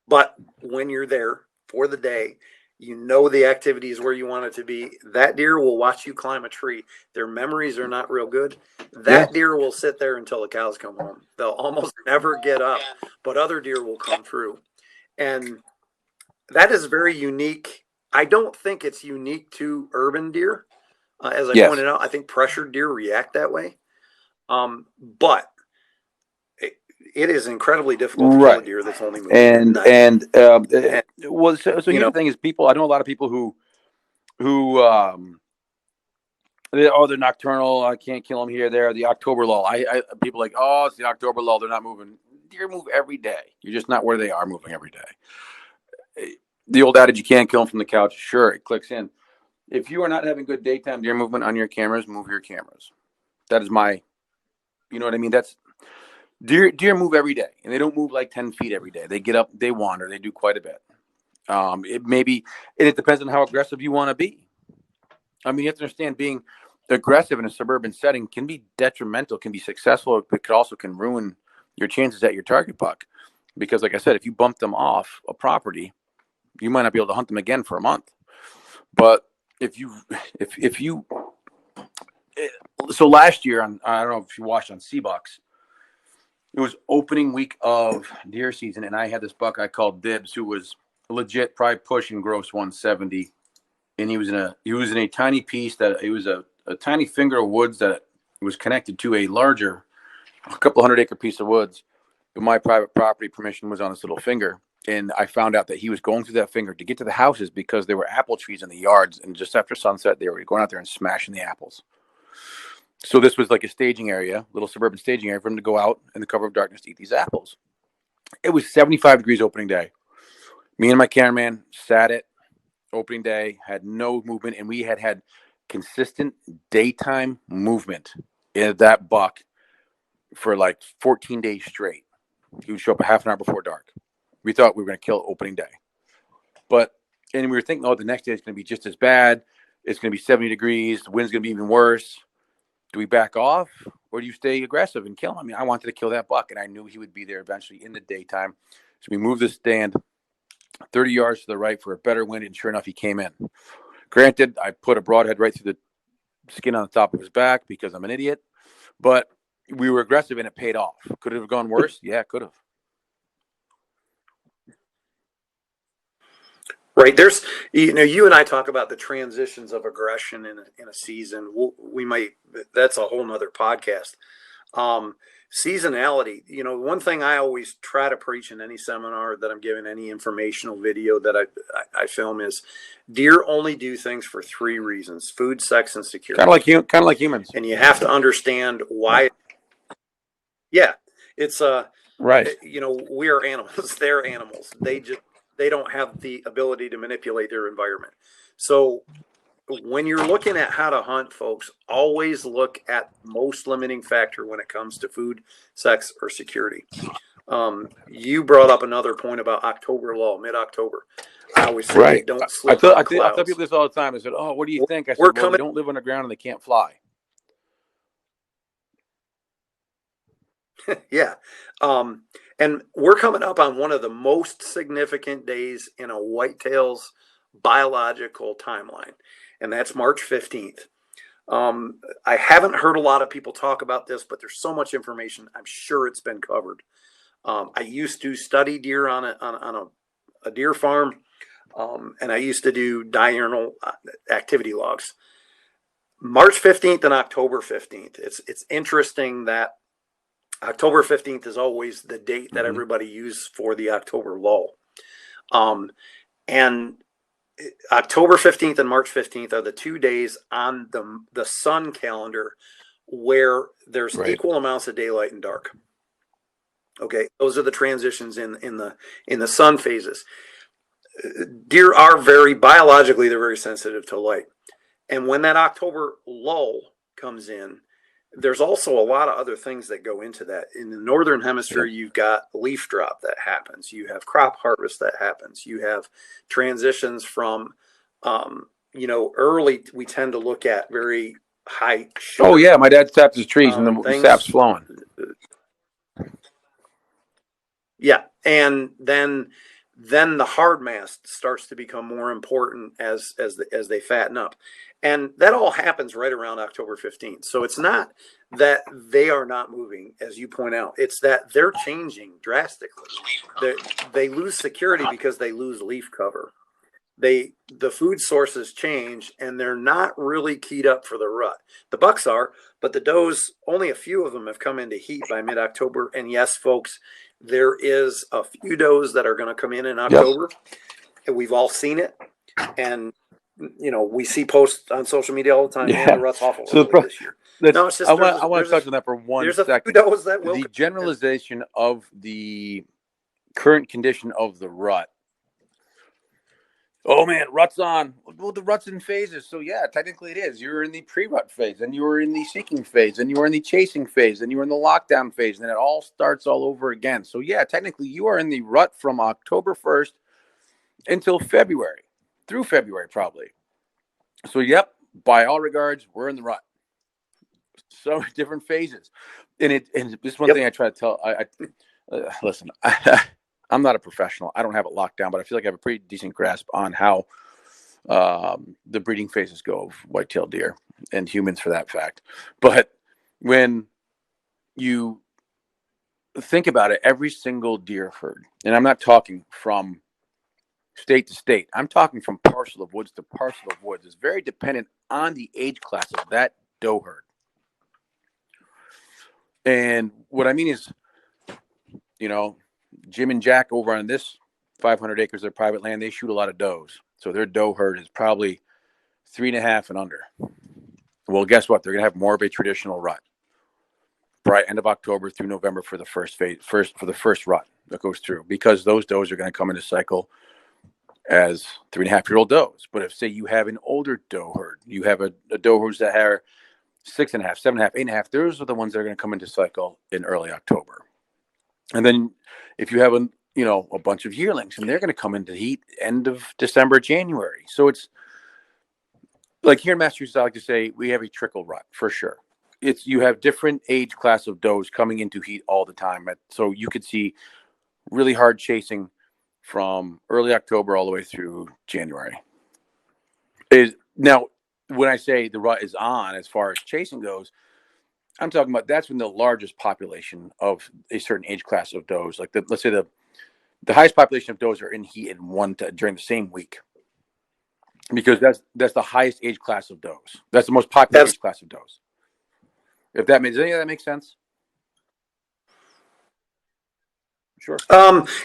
But when you're there for the day, the activity is where you want it to be. That deer will watch you climb a tree. Their memories are not real good. That deer will sit there until the cows come home. They'll almost never get up, but other deer will come through. And that is very unique. I don't think it's unique to urban deer. As I pointed out, I think pressured deer react that way. But it is incredibly difficult to kill a deer that's only moving at night.
So here's the thing is, I know a lot of people who they're nocturnal. I can't kill them here, there, the October lull. People are like, oh, it's the October lull. They're not moving. Deer move every day. You're just not where they are moving every day. The old adage, you can't kill them from the couch. Sure, it clicks in. If you are not having good daytime deer movement on your cameras, move your cameras. That is you know what I mean? That's deer move every day, and they don't move like 10 feet every day. They get up, they wander, they do quite a bit. It depends on how aggressive you want to be. I mean, you have to understand, being aggressive in a suburban setting can be detrimental, can be successful, but it also can ruin your chances at your target buck. Because like I said, if you bump them off a property, you might not be able to hunt them again for a month. But so last year, I don't know if you watched on C-Bucks, it was opening week of deer season, and I had this buck I called Dibs, who was legit, probably pushing gross 170, and he was in a tiny piece that it was a tiny finger of woods that was connected to a couple 100-acre piece of woods. But my private property permission was on this little finger. And I found out that he was going through that finger to get to the houses because there were apple trees in the yards. And just after sunset, they were going out there and smashing the apples. So this was like a staging area, little suburban staging area for him to go out in the cover of darkness to eat these apples. It was 75 degrees opening day. Me and my cameraman sat it opening day, had no movement, and we had consistent daytime movement in that buck for like 14 days straight. He would show up a half an hour before dark. We thought we were going to kill opening day. And we were thinking, the next day is going to be just as bad. It's going to be 70 degrees. The wind's going to be even worse. Do we back off or do you stay aggressive and kill him? I mean, I wanted to kill that buck, and I knew he would be there eventually in the daytime. So we moved the stand 30 yards to the right for a better wind, and sure enough, he came in. Granted, I put a broadhead right through the skin on the top of his back because I'm an idiot, but we were aggressive and it paid off. Could it have gone worse? Yeah, it could have.
Right. There's, you and I talk about the transitions of aggression in a season. That's a whole nother podcast. Seasonality, one thing I always try to preach in any seminar that I'm giving, any informational video that I film, is deer only do things for 3 reasons: food, sex, and security.
Kind of like humans.
And you have to understand why. Yeah. It's,
right.
We are animals. They're animals. They don't have the ability to manipulate their environment. So when you're looking at how to hunt, folks, always look at most limiting factor when it comes to food, sex, or security. You brought up another point about October lull, mid-October. I always say don't sleep on clouds.
I tell people this all the time. I said, what do you think? I said, they don't live underground and they can't fly.
Yeah. And we're coming up on one of the most significant days in a whitetail's biological timeline, and that's March 15th. I haven't heard a lot of people talk about this, but there's so much information. I'm sure it's been covered. I used to study deer on a deer farm, and I used to do diurnal activity logs. March 15th and October 15th. It's interesting that October 15th is always the date that everybody uses for the October lull. And October 15th and March 15th are the 2 days on the sun calendar where there's equal amounts of daylight and dark. Okay. Those are the transitions in the sun phases. Deer are biologically, they're very sensitive to light. And when that October lull comes in, there's also a lot of other things that go into that. In the northern hemisphere, you've got leaf drop that happens. You have crop harvest that happens. You have transitions from, early. We tend to look at very high sugar.
Oh yeah, my dad sapped his trees and the sap's flowing.
Yeah, and then the hard mass starts to become more important as they fatten up. And that all happens right around October 15th. So it's not that they are not moving, as you point out. It's that they're changing drastically. They lose security because they lose leaf cover. The food sources change, and they're not really keyed up for the rut. The bucks are, but the does, only a few of them have come into heat by mid-October. And yes, folks, there is a few does that are going to come in October. Yep. And we've all seen it. And we see posts on social media all the time. Man, the rut's awful this year. No, it's just
I want to touch on that for 1 second. The generalization of the current condition of the rut. Oh man, rut's on. Well, the rut's in phases. So yeah, technically it is. You're in the pre-rut phase, and you were in the seeking phase, and you were in the chasing phase, and you were in the lockdown phase, and it all starts all over again. So yeah, technically you are in the rut from October 1st until February. Through February, probably. So, yep, by all regards, we're in the rut. So different phases. And this is one thing I try to tell. Listen, I'm not a professional. I don't have it locked down, but I feel like I have a pretty decent grasp on how the breeding phases go of whitetail deer and humans for that fact. But when you think about it, every single deer herd, and I'm not talking from state to state, I'm talking from parcel parcel of woods to parcel of woods is very dependent on the age class of that doe herd. And what I mean is, Jim and Jack over on this 500 acres of private land, they shoot a lot of does. So their doe herd is probably 3.5 and under. Well, guess what? They're going to have more of a traditional rut. Right, end of October through November for the first rut that goes through, because those does are going to come into cycle as 3.5-year-old does. But if, say, you have an older doe herd, you have a doe herds that are 6.5, 7.5, 8.5, those are the ones that are going to come into cycle in early October. And then if you have a bunch of yearlings, and they're going to come into heat end of December, January. So it's like here in Massachusetts, I like to say we have a trickle rut for sure. You have different age class of does coming into heat all the time. So you could see really hard chasing from early October all the way through January. Now, when I say the rut is on as far as chasing goes, I'm talking about that's when the largest population of a certain age class of does, like let's say the highest population of does are in heat during the same week, because that's the highest age class of does. That's the most popular age class of does. If that does any of that make sense? Sure.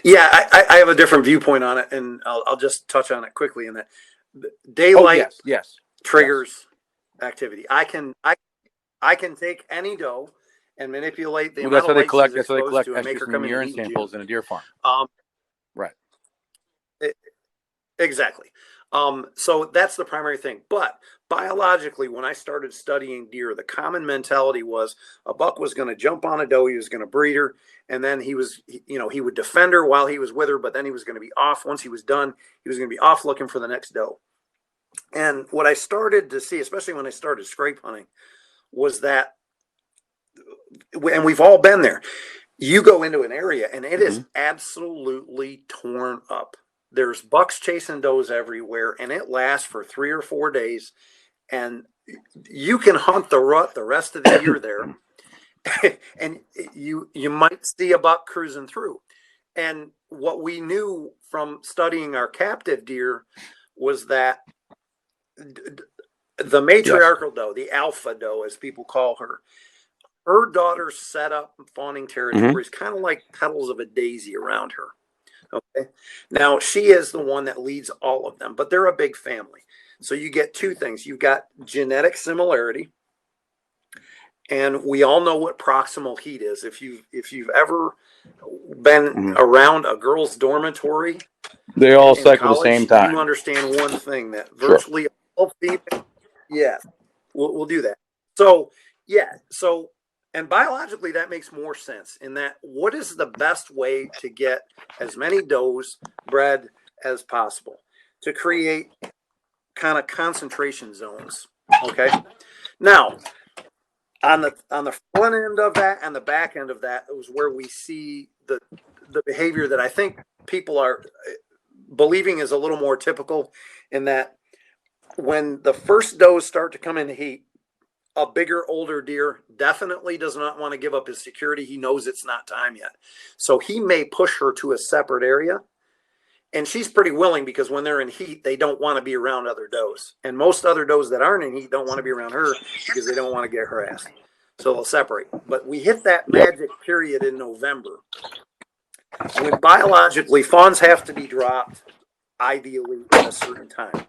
Yeah, I have a different viewpoint on it, and I'll just touch on it quickly. In that daylight
yes.
triggers activity. I can take any doe and manipulate the amount of light she's exposed to and make her come in urine samples
in a deer farm. Right.
Exactly. So that's the primary thing. But biologically, when I started studying deer, the common mentality was a buck was going to jump on a doe, he was going to breed her, and then he would defend her while he was with her, but then he was going to be off. Once he was done, he was going to be off looking for the next doe. And what I started to see, especially when I started scrape hunting, was that, and we've all been there, you go into an area and it is absolutely torn up. There's bucks chasing does everywhere, and it lasts for 3 or 4 days. And you can hunt the rut the rest of the year there, and you might see a buck cruising through. And what we knew from studying our captive deer was that the matriarchal doe, the alpha doe, as people call her daughters set up fawning territories, kind of like petals of a daisy around her. Okay. Now she is the one that leads all of them, but they're a big family. So you get two things. You've got genetic similarity, and we all know what proximal heat is. If you've ever been around a girl's dormitory,
they all cycle the same time.
You understand one thing, that virtually all females, we'll do that. So and biologically, that makes more sense in that what is the best way to get as many does bred as possible to create kind of concentration zones. Okay. Now, on the front end of that and the back end of that was where we see the behavior that I think people are believing is a little more typical, in that when the first does start to come into heat, a bigger, older deer definitely does not want to give up his security. He knows it's not time yet. So he may push her to a separate area. And she's pretty willing, because when they're in heat, they don't want to be around other does. And most other does that aren't in heat don't want to be around her because they don't want to get harassed. So they'll separate. But we hit that magic period in November when biologically fawns have to be dropped, ideally at a certain time.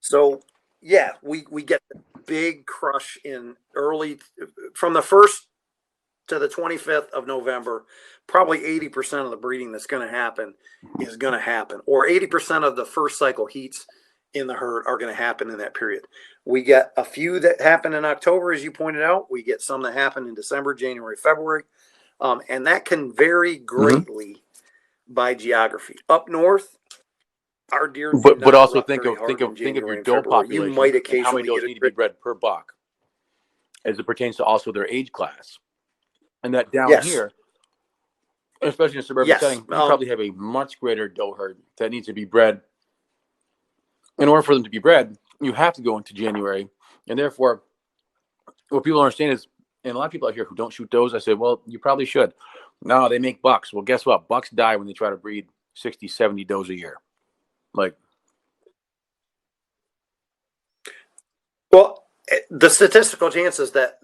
So, we get the big crush in early, from the 1st to the 25th of November. Probably 80% of the breeding that's going to happen is going to happen, or 80% of the first cycle heats in the herd are going to happen in that period. We get a few that happen in October, as you pointed out. We get some that happen in December, January, February. And that can vary greatly by geography. Up north, our deer
but also think of your doe population.
You might occasionally
how many does need to be bred per buck, as it pertains to also their age class. And that down here, especially in a suburban setting, you probably have a much greater doe herd that needs to be bred. In order for them to be bred, you have to go into January. And therefore, what people understand is, and a lot of people out here who don't shoot does, I say, well, you probably should. No, they make bucks. Well, guess what? Bucks die when they try to breed 60, 70 does a year. Like,
Well, the statistical chances that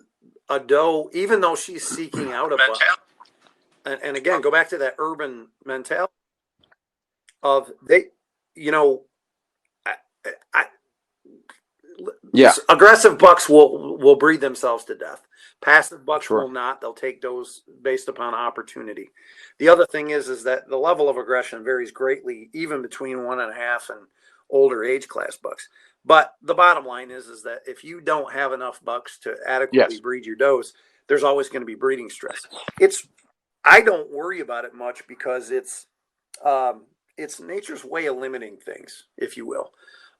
a doe, even though she's seeking out a buck, and again, go back to that urban mentality of they, you know, I
Yeah,
aggressive bucks will breed themselves to death. Passive bucks
sure.
will not. They'll take those based upon opportunity. The other thing is that the level of aggression varies greatly, even between 1.5 and older age class bucks. But the bottom line is that if you don't have enough bucks to adequately
Yes.
breed your does, there's always going to be breeding stress. I don't worry about it much because it's nature's way of limiting things, if you will.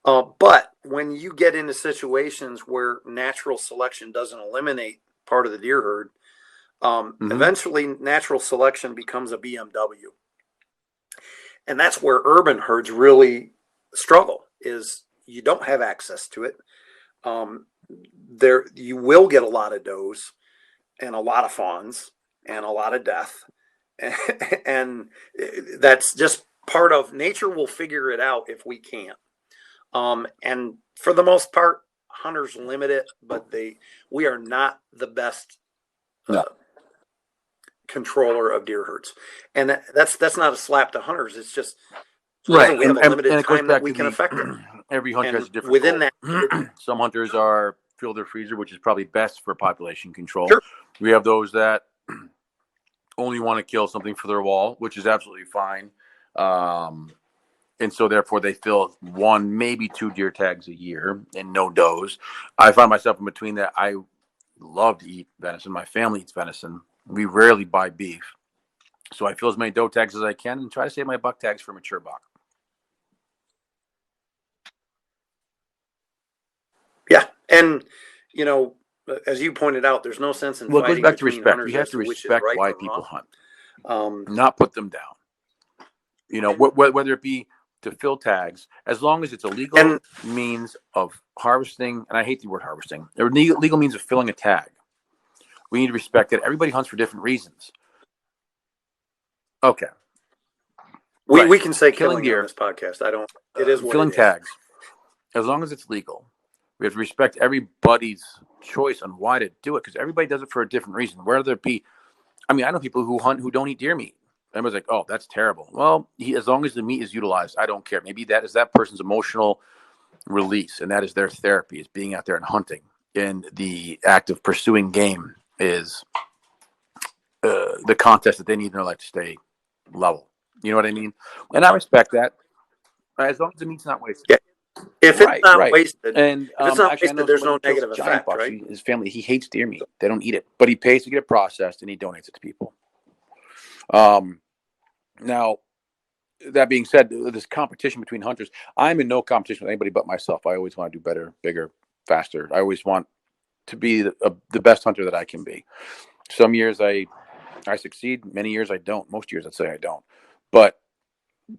But when you get into situations where natural selection doesn't eliminate part of the deer herd, eventually natural selection becomes a BMW. And that's where urban herds really struggle, is you don't have access to it. There you will get a lot of does and a lot of fawns and a lot of death. And that's just part of nature. Will figure it out if we can't. And for the most part, hunters limit it, but we are not the best controller of deer herds. And that's not a slap to hunters. It's just we have a limited time that we can affect it.
Every hunter has a different
within
goal.
that.
Some hunters are fill their freezer, which is probably best for population control.
Sure.
We have those that only want to kill something for their wall, which is absolutely fine. And so therefore they fill 1, maybe 2 deer tags a year and no does. I find myself in between that. I love to eat venison. My family eats venison. We rarely buy beef. So I fill as many doe tags as I can and try to save my buck tags for mature buck.
Yeah. And, you know, as you pointed out, there's no sense in
Well, it goes
fighting
back to
between
respect.
hunters
We have
as
to
which is
respect
right
why
or
people
wrong.
hunt, not put them down. You know, whether it be to fill tags, as long as it's a legal means of harvesting, and I hate the word harvesting, a legal means of filling a tag. We need to respect that. Everybody hunts for different reasons. Okay.
We can say killing
deer
on this podcast. It is what
filling
it is.
tags. As long as it's legal, we have to respect everybody's choice on why to do it, because everybody does it for a different reason. Whether it be, I mean, I know people who hunt who don't eat deer meat. Everybody's like, "Oh, that's terrible." Well, as long as the meat is utilized, I don't care. Maybe that is that person's emotional release, and that is their therapy, is being out there and hunting. And the act of pursuing game is the contest that they need in their life to stay level. You know what I mean? And I respect that, as long as the meat's not wasted.
Yeah. If it's not wasted,
and
if it's not
actually,
wasted, there's no negative effect,
bucks.
right?
His family, he hates deer meat. They don't eat it, but he pays to get it processed and he donates it to people. Now, that being said, this competition between hunters, I'm in no competition with anybody but myself. I always want to do better, bigger, faster. I always want to be the best hunter that I can be. Some years I succeed. Many years I don't. Most years I'd say I don't. But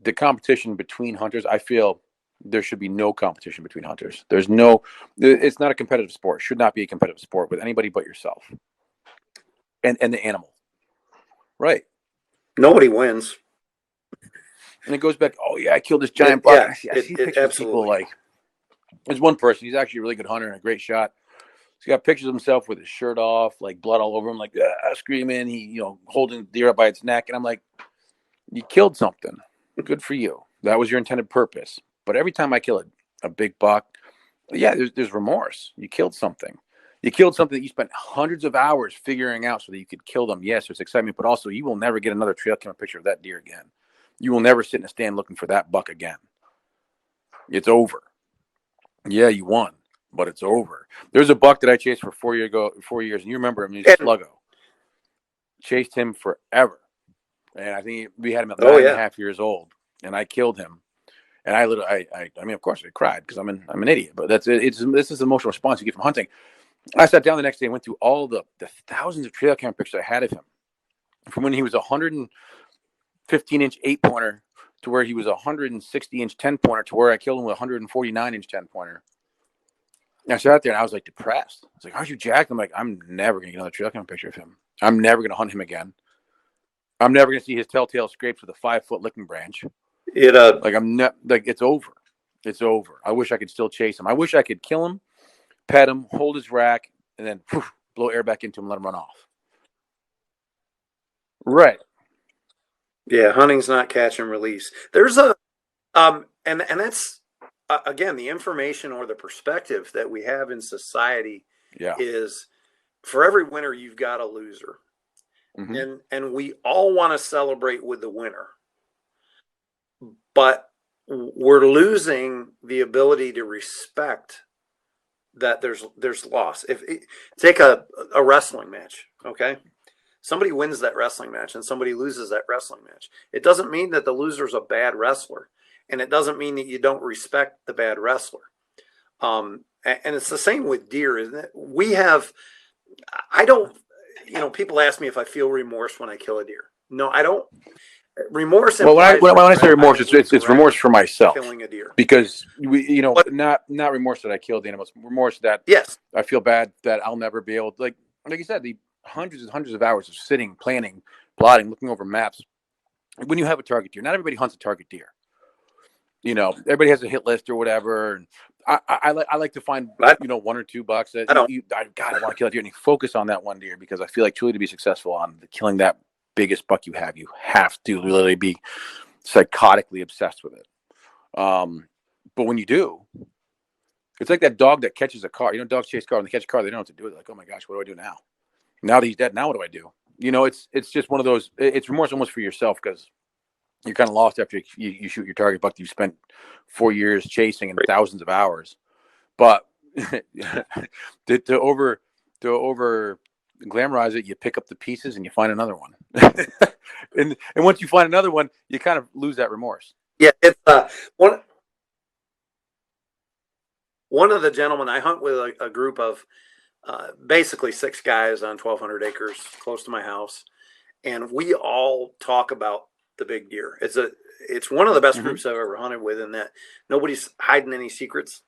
the competition between hunters, I feel there should be no competition between hunters. It's not a competitive sport. It should not be a competitive sport with anybody but yourself and the animal. Right.
Nobody wins.
And it goes back, oh yeah, I killed this giant buck.
Yeah,
I see pictures of people like, there's one person, he's actually a really good hunter and a great shot. He's got pictures of himself with his shirt off, like blood all over him, like screaming. He, holding the deer up by its neck. And I'm like, you killed something. Good for you. That was your intended purpose. But every time I kill a big buck, yeah, there's remorse. You killed something. You killed something that you spent hundreds of hours figuring out so that you could kill them. Yes, there's excitement, but also you will never get another trail camera picture of that deer again. You will never sit in a stand looking for that buck again. It's over. Yeah, you won, but it's over. There's a buck that I chased for 4 years, and you remember him. He's Sluggo. Chased him forever, and I think we had him at 9.5 years old, and I killed him. And I mean, of course, I cried because I'm an idiot. But that's it. This is the emotional response you get from hunting. I sat down the next day and went through all the thousands of trail camera pictures I had of him, from when he was 115-inch 8-pointer to where he was 160-inch 10-pointer to where I killed him with a 149-inch 10-pointer. And I sat there and I was like depressed. I was like, "How'd you jack?" I'm like, "I'm never gonna get another trail camera picture of him. I'm never gonna hunt him again. I'm never gonna see his telltale scrapes with a 5-foot licking branch. Like I'm not like it's over. It's over. I wish I could still chase him. I wish I could kill him, pet him, hold his rack, and then blow air back into him, and let him run off. Right.
Yeah, hunting's not catch and release. There's a and that's again the information or the perspective that we have in society
Yeah.
is for every winner you've got a loser.
Mm-hmm.
And we all want to celebrate with the winner. But we're losing the ability to respect that there's loss. If take a wrestling match, okay? Somebody wins that wrestling match and somebody loses that wrestling match. It doesn't mean that the loser's a bad wrestler, and it doesn't mean that you don't respect the bad wrestler. And it's the same with deer, isn't it? I don't, people ask me if I feel remorse when I kill a deer. No, I don't. Remorse.
Well, when I say remorse, it's remorse for myself,
killing a deer,
because not remorse that I killed the animals, remorse that
yes,
I feel bad that I'll never be able to, like you said, the hundreds and hundreds of hours of sitting, planning, plotting, looking over maps. When you have a target deer, not everybody hunts a target deer. Everybody has a hit list or whatever. And I like to find 1 or 2 bucks that I want to kill a deer, and you focus on that one deer, because I feel like truly to be successful on killing that biggest buck you have to literally be psychotically obsessed with it. But when you do, it's like that dog that catches a car. Dogs chase cars, when they catch a car, they don't know what to do with it. Like, oh my gosh, what do I do now? Now that he's dead, now what do I do? It's just one of those. It's remorse almost for yourself, because you're kind of lost after you shoot your target buck that you spent 4 years chasing and thousands of hours. But to over glamorize it, you pick up the pieces and you find another one. and once you find another one, you kind of lose that remorse.
Yeah, it's one of the gentlemen I hunt with a group of basically 6 guys on 1,200 acres close to my house, and we all talk about the big deer. It's one of the best groups I've ever hunted with, in that nobody's hiding any secrets.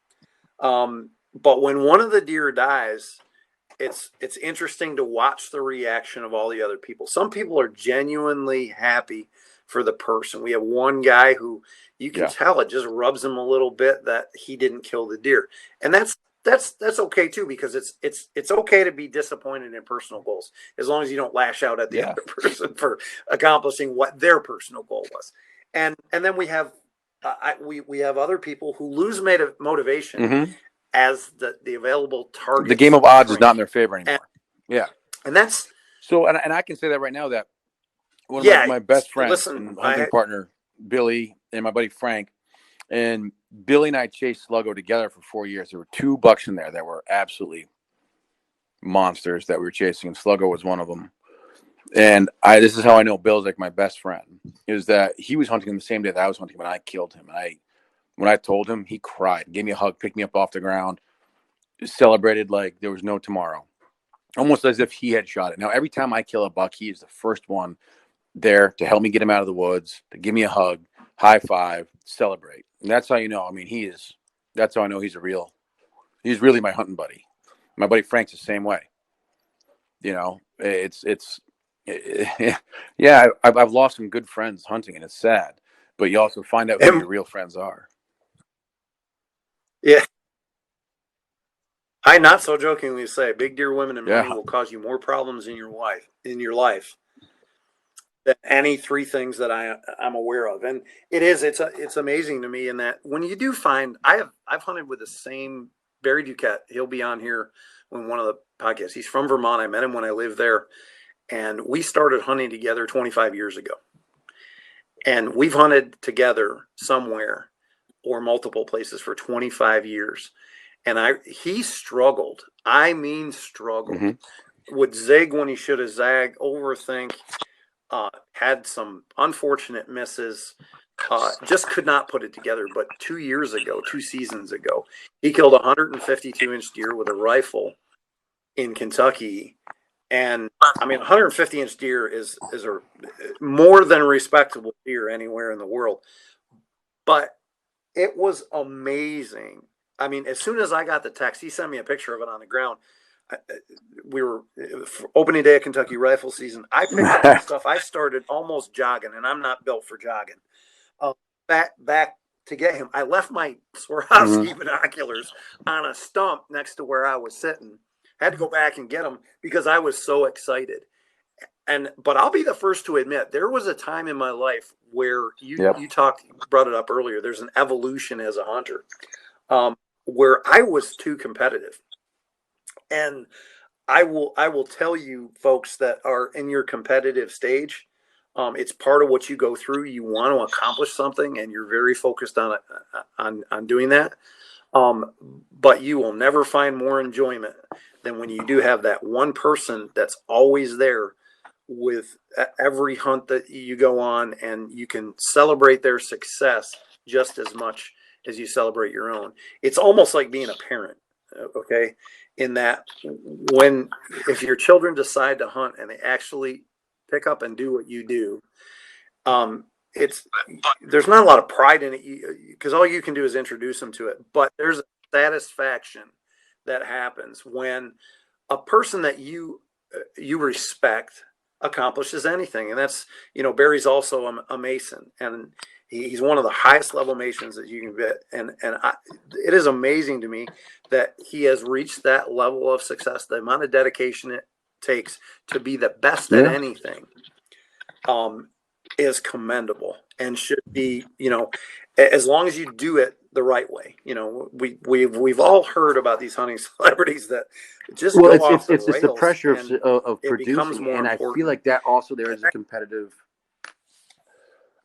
But when one of the deer dies, it's interesting to watch the reaction of all the other people. Some people are genuinely happy for the person. We have one guy who you can tell it just rubs him a little bit that he didn't kill the deer, and that's okay too, because it's okay to be disappointed in personal goals, as long as you don't lash out at the other person for accomplishing what their personal goal was. And then we have we have other people who lose motivation as the available target.
The game of odds is not in their favor anymore.
And that's
so. And I can say that right now, that one of my best friends and hunting partner, Billy, and my buddy Frank, and Billy and I chased Sluggo together for 4 years. There were 2 bucks in there that were absolutely monsters that we were chasing, and Sluggo was one of them. And this is how I know Bill's like my best friend, is that he was hunting him the same day that I was hunting him, and I killed him. And when I told him, he cried, gave me a hug, picked me up off the ground, celebrated like there was no tomorrow, almost as if he had shot it. Now, every time I kill a buck, he is the first one there to help me get him out of the woods, to give me a hug, high five, celebrate. And that's how you know. I mean, that's how I know he's really my hunting buddy. My buddy Frank's the same way. I've lost some good friends hunting, and it's sad, but you also find out who your real friends are.
Yeah. I not so jokingly say big deer, women, and money will cause you more problems in your life than any 3 things that I'm aware of. And it's amazing to me in that when you do find, I've hunted with the same Barry Duquette. He'll be on here when one of the podcasts. He's from Vermont. I met him when I lived there, and we started hunting together 25 years ago. And we've hunted together somewhere or multiple places for 25 years. And he struggled. I mean, struggled. Would zig when he should have zagged, overthink, had some unfortunate misses, just could not put it together. But 2 seasons ago, he killed a 152-inch deer with a rifle in Kentucky. And I mean, 150-inch deer is a more than respectable deer anywhere in the world. But it was amazing. I mean, as soon as I got the text, he sent me a picture of it on the ground. We were opening day of Kentucky rifle season. I picked up my stuff. I started almost jogging, and I'm not built for jogging. Back to get him. I left my Swarovski
Mm-hmm.
binoculars on a stump next to where I was sitting. Had to go back and get them because I was so excited. But I'll be the first to admit there was a time in my life where you brought it up earlier. There's an evolution as a hunter, where I was too competitive, and I will tell you folks that are in your competitive stage. It's part of what you go through. You want to accomplish something, and you're very focused on it, on doing that. But you will never find more enjoyment than when you do have that one person that's always there with every hunt that you go on, and you can celebrate their success just as much as you celebrate your own. It's almost like being a parent, okay? In that if your children decide to hunt and they actually pick up and do what you do, there's not a lot of pride in it because all you can do is introduce them to it. But there's a satisfaction that happens when a person that you respect accomplishes anything. And that's, Barry's also a Mason, and he's one of the highest level Masons that you can get. And it is amazing to me that he has reached that level of success. The amount of dedication it takes to be the best at anything is commendable and should be, as long as you do it the right way. We've all heard about these hunting celebrities that just go off the rails.
It's the pressure of
becomes
producing,
more
and
important.
I feel like that also there is a competitive.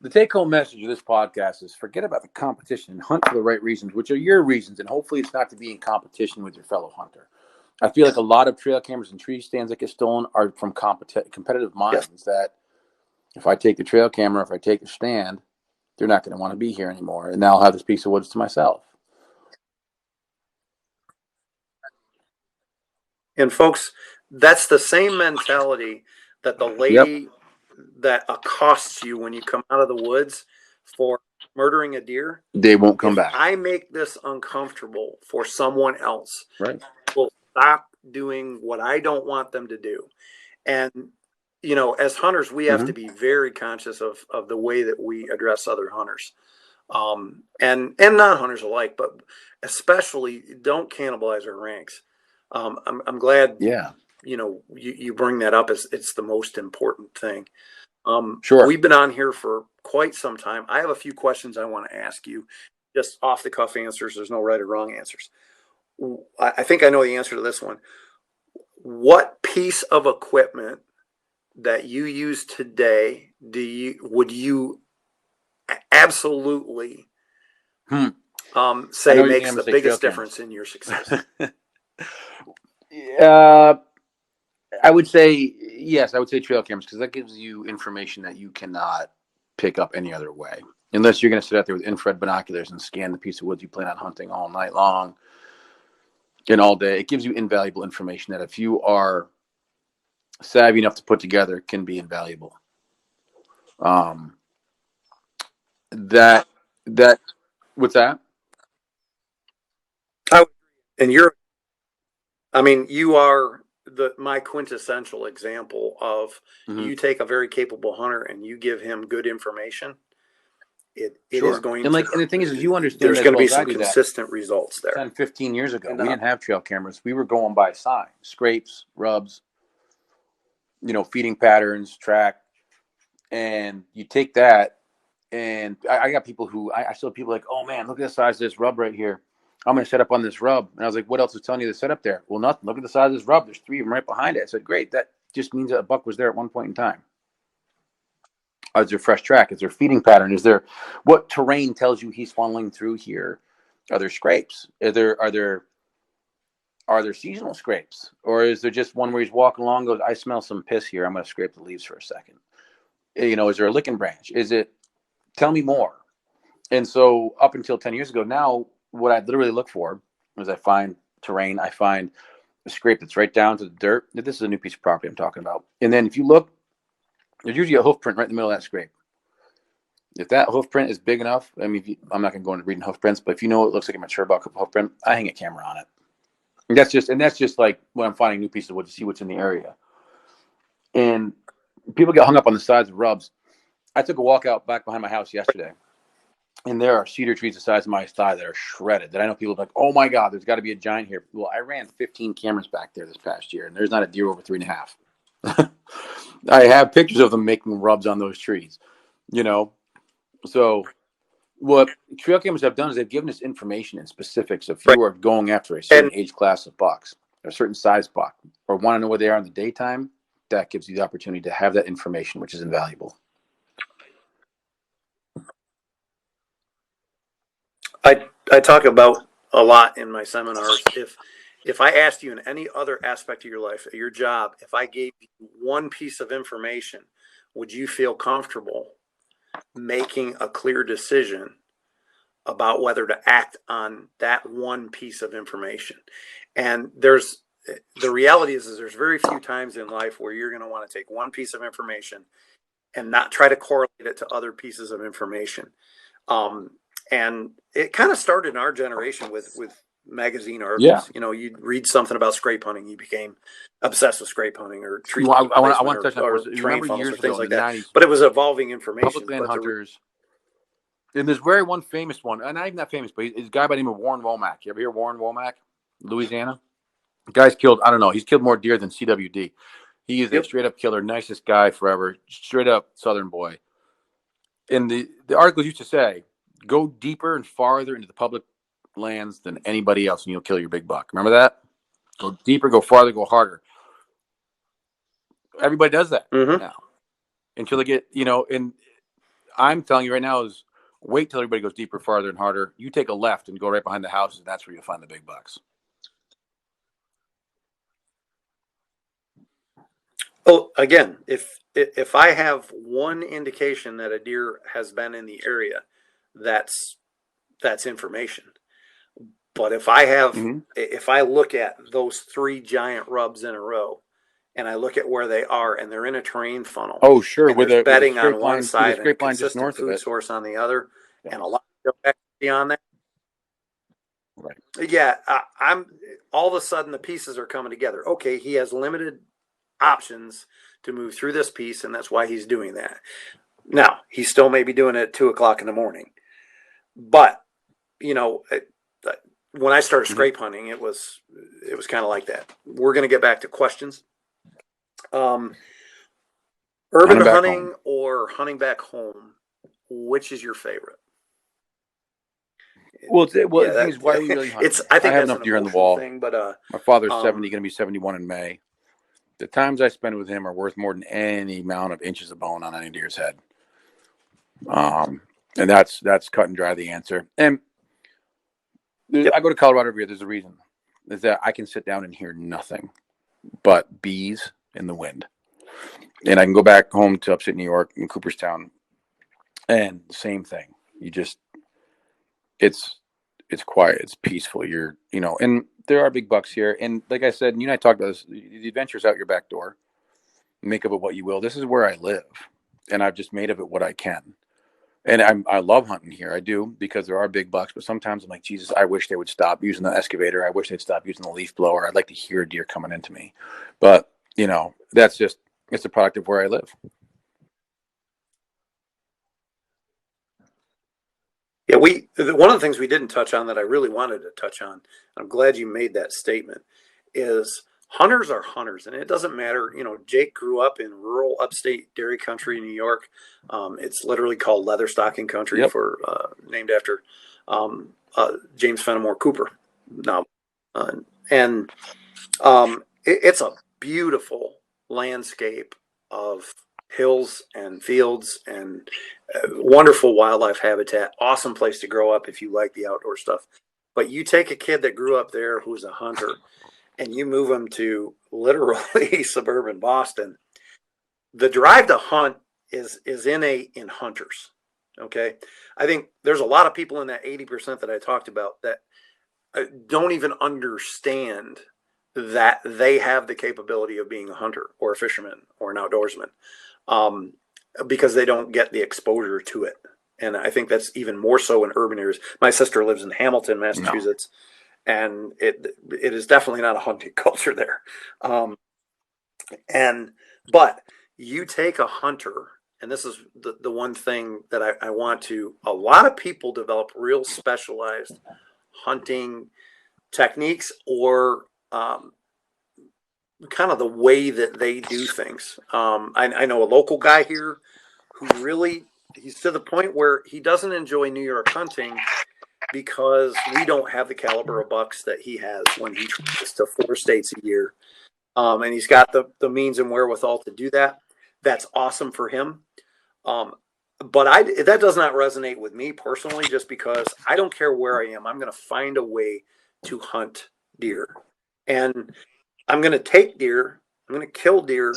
The take-home message of this podcast is forget about the competition and hunt for the right reasons, which are your reasons, and hopefully it's not to be in competition with your fellow hunter. I feel like a lot of trail cameras and tree stands that get stolen are from competitive minds that if I take the trail camera, if I take the stand, they're not going to want to be here anymore, and now I'll have this piece of woods to myself.
And folks, that's the same mentality that the lady that accosts you when you come out of the woods for murdering a deer,
they won't come back.
I make this uncomfortable for someone else.
Right.
Will stop doing what I don't want them to do. And, as hunters, we have to be very conscious of the way that we address other hunters. And non-hunters alike, but especially don't cannibalize our ranks. I'm glad, you bring that up as it's the most important thing.
Sure.
We've been on here for quite some time. I have a few questions I want to ask you, just off the cuff answers. There's no right or wrong answers. I think I know the answer to this one. What piece of equipment that you use today would you absolutely say makes the biggest difference in your success?
I would say yes. I would say trail cameras because that gives you information that you cannot pick up any other way, unless you're going to sit out there with infrared binoculars and scan the piece of woods you plan on hunting all night long and all day. It gives you invaluable information that if you are savvy enough to put together can be invaluable. That what's that?
You are my quintessential example of you take a very capable hunter and you give him good information. It is going
and
to,
and the thing is you understand
there's going to be some consistent results there.
10, 15 years ago, we didn't have trail cameras. We were going by sign, scrapes, rubs, feeding patterns, track, and you take that. And I got people who I saw people like, oh man, look at the size of this rub right here. I'm going to set up on this rub. And I was like, what else is telling you to set up there? Well, nothing. Look at the size of this rub. There's 3 of them right behind it. I said, great. That just means that a buck was there at one point in time. Is there fresh track? Is there feeding pattern? Is there what terrain tells you he's funneling through here? Are there scrapes? Are there seasonal scrapes? Or is there just one where he's walking along, goes, I smell some piss here. I'm going to scrape the leaves for a second. Is there a licking branch? Tell me more. And so up until 10 years ago, now what I literally look for is I find terrain. I find a scrape that's right down to the dirt. This is a new piece of property I'm talking about. And then if you look, there's usually a hoof print right in the middle of that scrape. If that hoof print is big enough, I'm not going to go into reading hoof prints, but if it looks like a mature buck hoof print, I hang a camera on it. And that's just like when I'm finding new pieces of wood to see what's in the area. And people get hung up on the sides of rubs. I took a walk out back behind my house yesterday. And there are cedar trees the size of my thigh that are shredded. That I know people are like, oh my God, there's got to be a giant here. Well, I ran 15 cameras back there this past year, and there's not a deer over 3.5. I have pictures of them making rubs on those trees, you know. So what trail cameras have done is they've given us information and specifics. If
Right.
you are going after a certain
And
age class of bucks, or a certain size buck, or want to know where they are in the daytime, that gives you the opportunity to have that information, which is invaluable.
I talk about a lot in my seminars. If I asked you in any other aspect of your life, your job, if I gave you one piece of information, would you feel comfortable making a clear decision about whether to act on that one piece of information? And the reality is there's very few times in life where you're going to want to take one piece of information and not try to correlate it to other pieces of information. And it kind of started in our generation with magazine articles.
Yeah.
You know, you'd read something about scrape hunting, you became obsessed with scrape hunting or tree
Well, I want to touch on
or
you
terrain
remember
funnels
years
or things
ago in
like
the
that.
90s,
But it was evolving information.
public land hunters. And there's very one famous one, and not even that famous, but he's a guy by the name of Warren Womack. You ever hear Warren Womack, Louisiana? The guy's killed, I don't know, he's killed more deer than CWD. He is a straight up killer, nicest guy forever, straight up Southern boy. And the articles used to say, go deeper and farther into the public lands than anybody else, and you'll kill your big buck. Remember that? Go deeper, go farther, go harder. Everybody does that now until they get, and I'm telling you right now is wait till everybody goes deeper, farther, and harder. You take a left and go right behind the houses, and that's where you'll find the big bucks.
Oh, again, if I have one indication that a deer has been in the area, that's information. But if I look at those three giant rubs in a row, and I look at where they are, and they're in a terrain funnel.
Oh, sure,
with a bedding on one
line,
side and a
line just
consistent
north
food
of it.
source on the other, and a lot of activity on that.
Right.
Yeah, I'm all of a sudden the pieces are coming together. Okay, he has limited options to move through this piece, and that's why he's doing that. Now, he still may be doing it at 2:00 in the morning, but when I started scrape hunting, it was kind of like that. We're going to get back to questions. Urban hunting or hunting back home, which is your favorite?
Well, why are we really hunting?
I think
I have
that's
enough deer on the wall.
Thing, but
my father's 70, going to be 71 in May. The times I spend with him are worth more than any amount of inches of bone on any deer's head. And that's cut and dry the answer. And I go to Colorado every year. There's a reason. Is that I can sit down and hear nothing but bees in the wind. And I can go back home to upstate New York in Cooperstown, and the same thing. It's quiet, it's peaceful. And there are big bucks here. And like I said, and you and I talked about this, the adventure's out your back door. Make of it what you will. This is where I live, and I've just made of it what I can. And I love hunting here. I do, because there are big bucks, but sometimes I'm like, Jesus, I wish they would stop using the excavator. I wish they'd stop using the leaf blower. I'd like to hear a deer coming into me. But, that's just, it's a product of where I live.
Yeah, one of the things we didn't touch on that I really wanted to touch on, I'm glad you made that statement, is hunters are hunters. And it doesn't matter, Jake grew up in rural upstate dairy country in New York. It's literally called leather stocking country, named after James Fenimore Cooper. Now, it's a beautiful landscape of hills and fields and wonderful wildlife habitat. Awesome place to grow up if you like the outdoor stuff. But you take a kid that grew up there who's a hunter, and you move them to literally suburban Boston. The drive to hunt is in hunters. Okay, I think there's a lot of people in that 80% that I talked about that don't even understand that they have the capability of being a hunter or a fisherman or an outdoorsman, because they don't get the exposure to it. And I think that's even more so in urban areas. My sister lives in Hamilton, Massachusetts, and it is definitely not a hunting culture there. But you take a hunter and this is the one thing that I want to, a lot of people develop real specialized hunting techniques or kind of the way that they do things. I know a local guy here who really, he's to the point where he doesn't enjoy New York hunting because we don't have the caliber of bucks that he has when he travels to 4 states a year. And he's got the means and wherewithal to do that. That's awesome for him. But that does not resonate with me personally, just because I don't care where I am. I'm going to find a way to hunt deer. And I'm going to take deer. I'm going to kill deer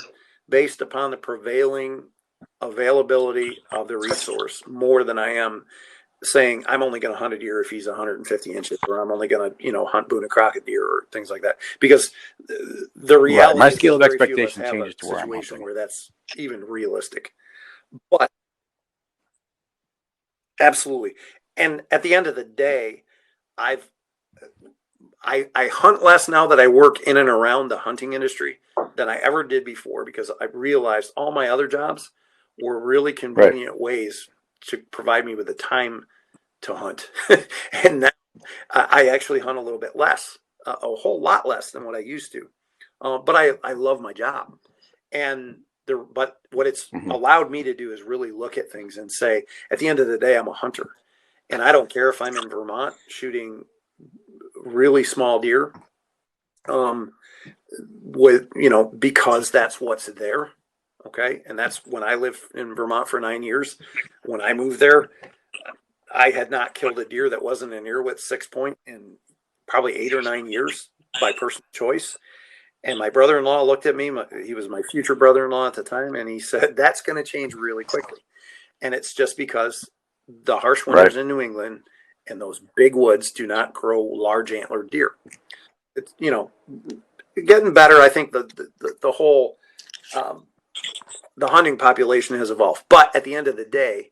based upon the prevailing availability of the resource more than I am saying I'm only going to hunt a deer if he's 150 inches, or I'm only going to, hunt Boone and Crockett deer or things like that. Because the reality
my
is
scale of
very few
expectation
us have
changes
a
to where I'm
situation
hunting.
where that's even realistic. But absolutely. And at the end of the day, I hunt less now that I work in and around the hunting industry than I ever did before, because I realized all my other jobs were really convenient ways to provide me with the time to hunt. And now I actually hunt a little bit less, a whole lot less than what I used to. But I love my job. And but what it's allowed me to do is really look at things and say, at the end of the day, I'm a hunter. And I don't care if I'm in Vermont shooting really small deer, because that's what's there. Okay. And that's when I lived in Vermont for 9 years. When I moved there, I had not killed a deer that wasn't an earwit 6-point in probably 8 or 9 years by personal choice. And my brother-in-law looked at me, he was my future brother-in-law at the time, and he said, that's going to change really quickly. And it's just because the harsh winters in New England and those big woods do not grow large antlered deer. It's, getting better. I think the whole, the hunting population has evolved. But at the end of the day,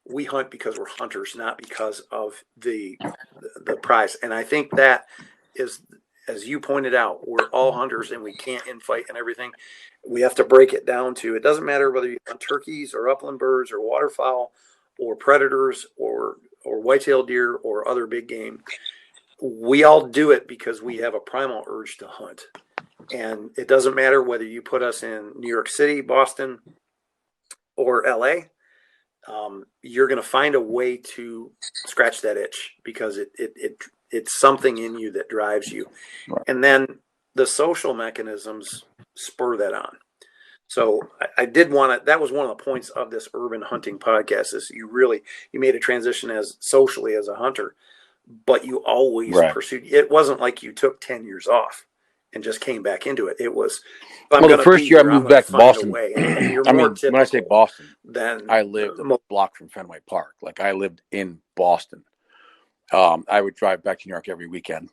we hunt because we're hunters, not because of the prize. And I think that is, as you pointed out, we're all hunters and we can't infight and everything. We have to break it down to, it doesn't matter whether you hunt turkeys or upland birds or waterfowl or predators or whitetail deer or other big game. We all do it because we have a primal urge to hunt. And it doesn't matter whether you put us in New York City, Boston, or LA. You're going to find a way to scratch that itch because it's something in you that drives you. And then the social mechanisms spur that on. So I did want to, that was one of the points of this urban hunting podcast, is you made a transition as socially as a hunter, but you always pursued. It wasn't like you took 10 years off and just came back into it. It was,
the first year I moved back to Boston.
And you're more
when I say Boston,
then
I lived a block from Fenway Park. Like, I lived in Boston. I would drive back to New York every weekend.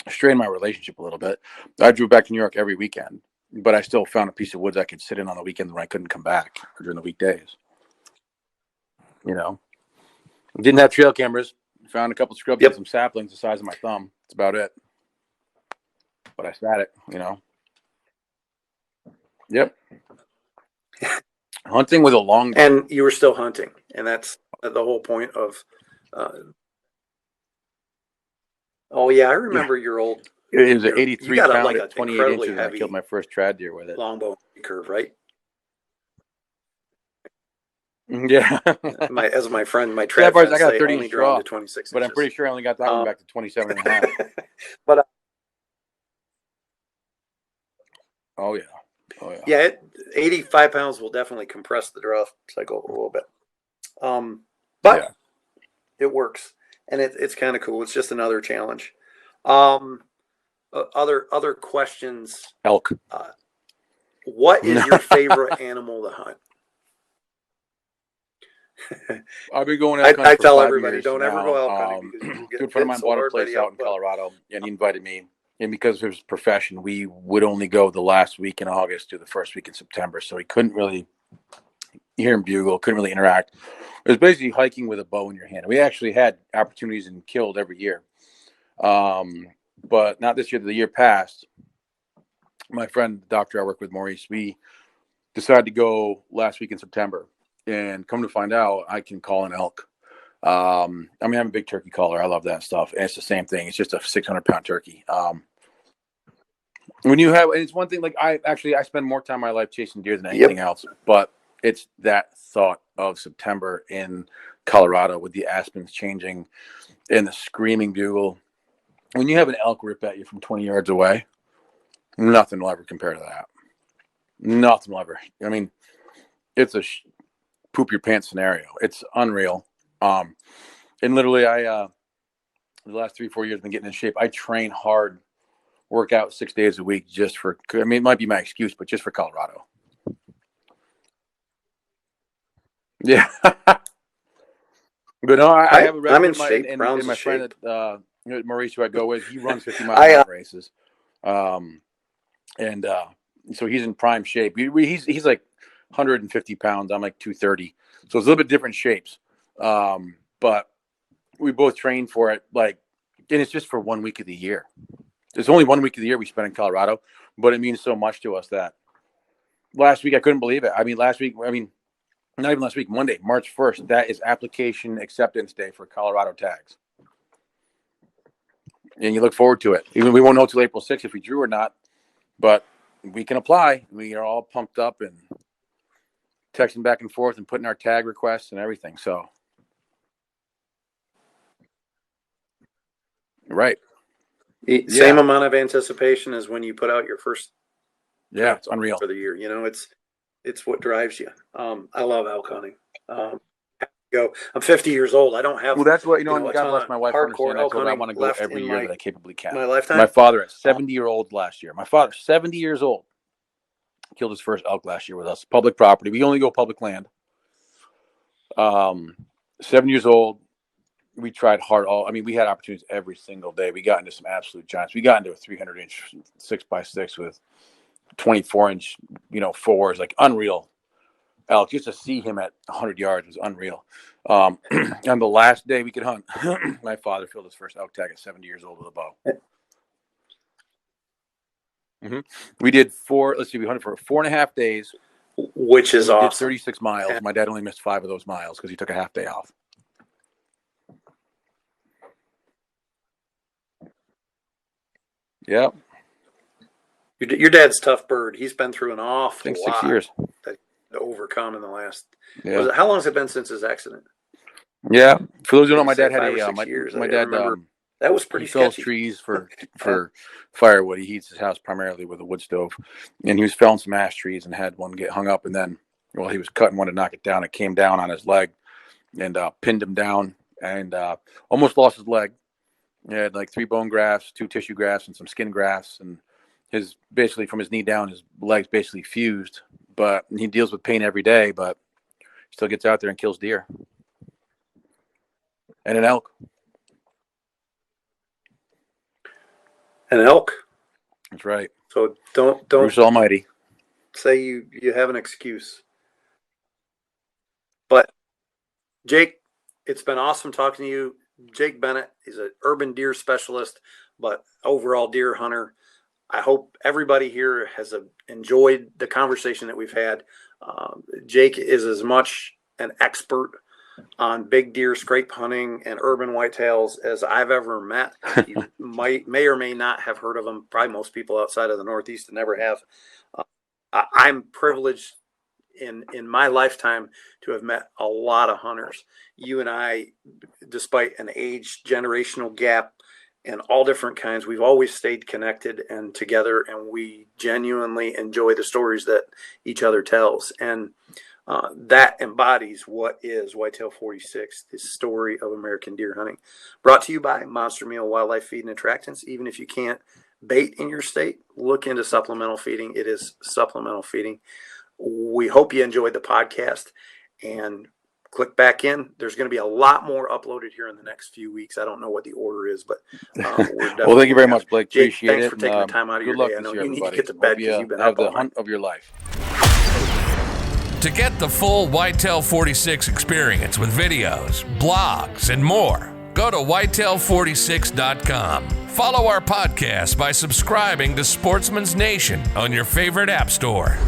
Strained my relationship a little bit. I drove back to New York every weekend, but I still found a piece of woods I could sit in on the weekends when I couldn't come back, or during the weekdays. Didn't have trail cameras. Found a couple scrubs and some saplings the size of my thumb. That's about it. But I sat it, Yep. Hunting with a long bow.
And you were still hunting. And that's the whole point of, I remember your old.
It was an 83 pound at 28 inches, and I killed my first trad deer with it.
Longbow curve, right?
Yeah.
As my friend, my trad friends, I got 30 only drawn to 26
but
inches.
I'm pretty sure I only got that one back to 27 and a half.
But yeah, 85 pounds will definitely compress the draw cycle a little bit. But it works, and it's kind of cool. It's just another challenge. Other questions.
Elk.
What is your favorite animal to hunt?
I've been going elk hunting
I
for
tell
5
everybody,
years
don't
now.
ever go elk hunting because you get
good friend of mine
so
bought a
hard
place out in Colorado, and he invited me. And because of his profession, we would only go the last week in August to the first week in September. So he couldn't really hear him bugle, couldn't really interact. It was basically hiking with a bow in your hand. We actually had opportunities and killed every year. But not this year, the year past. My friend, the doctor I work with, Maurice, we decided to go last week in September. And come to find out, I can call an elk. I'm a big turkey caller. I love that stuff. And it's the same thing. It's just a 600-pound turkey. When you have, and it's one thing, like I spend more time in my life chasing deer than anything else, but it's that thought of September in Colorado with the aspens changing and the screaming bugle. When you have an elk rip at you from 20 yards away, nothing will ever compare to that. Nothing will ever. I mean, it's a poop your pants scenario. It's unreal. And literally the last 3-4 years I've been getting in shape. I train hard, work out 6 days a week just for, I mean, it might be my excuse, but just for Colorado. Yeah. But no, I have a record.
I'm in shape.
And my friend Maurice, who I go with, he runs 50-mile races. So he's in prime shape. He's like 150 pounds. I'm like 230. So it's a little bit different shapes. But we both train for it. Like, and it's just for 1 week of the year. There's only 1 week of the year we spend in Colorado, but it means so much to us that last week I couldn't believe it. I mean, not even last week, Monday, March 1st, that is application acceptance day for Colorado tags. And you look forward to it. Even we won't know till April 6th if we drew or not, but we can apply. We are all pumped up and texting back and forth and putting our tag requests and everything. So, right.
Same amount of anticipation as when you put out your first.
Yeah, it's unreal
for the year. You know, it's what drives you. I love elk hunting. I'm 50 years old. I don't have.
Well, that's what, God bless my wife.
Hardcore elk hunting.
I want to go every year that I capably can.
My lifetime.
My father, at 70-year-old last year. My father, 70 years old, killed his first elk last year with us. Public property. We only go public land. 7 years old. We tried hard. We had opportunities every single day. We got into some absolute giants. We got into a 300-inch 6x6 with 24-inch, fours, like unreal elk. Just to see him at 100 yards was unreal. On the last day we could hunt, my father filled his first elk tag at 70 years old with a bow. Mm-hmm. We did we hunted for 4.5 days,
which is awesome.
Did 36 miles. My dad only missed 5 of those miles because he took a half day off. Yeah.
Your dad's a tough bird. He's been through an awful lot.
6 years
to overcome in the last.
Yeah.
How long has it been since his accident?
Yeah. For those who don't know, my dad had
my dad. That was pretty sketchy.
He fells trees for firewood. He heats his house primarily with a wood stove, and he was felling some ash trees and had one get hung up. And then, while he was cutting one to knock it down, it came down on his leg and pinned him down, and almost lost his leg. He had like 3 bone grafts, 2 tissue grafts, and some skin grafts, and basically from his knee down, his legs basically fused. But he deals with pain every day, but still gets out there and kills deer and an elk.
An elk.
That's right.
So don't
Bruce Almighty
say you have an excuse. But Jake, it's been awesome talking to you. Jake Bennett is an urban deer specialist, but overall deer hunter. I hope everybody here has enjoyed the conversation that we've had. Jake is as much an expert on big deer scrape hunting and urban whitetails as I've ever met. You may or may not have heard of him. Probably most people outside of the Northeast never have. I'm privileged in my lifetime to have met a lot of hunters. You and I, despite an age generational gap and all different kinds, we've always stayed connected and together, and we genuinely enjoy the stories that each other tells. And that embodies what is Whitetail 46, the story of American deer hunting. Brought to you by Monster Meal Wildlife Feed and Attractants. Even if you can't bait in your state, look into supplemental feeding. It is supplemental feeding. We hope you enjoyed the podcast, and click back in. There's going to be a lot more uploaded here in the next few weeks. I don't know what the order is, but we're definitely
well, thank you very much, Blake.
Jake,
Appreciate
thanks
it.
for taking the time out of your day. I know you need to get to bed because you've been up all night.
Have the hunt of your life.
To get the full Whitetail 46 experience with videos, blogs, and more, go to whitetail46.com. Follow our podcast by subscribing to Sportsman's Nation on your favorite app store.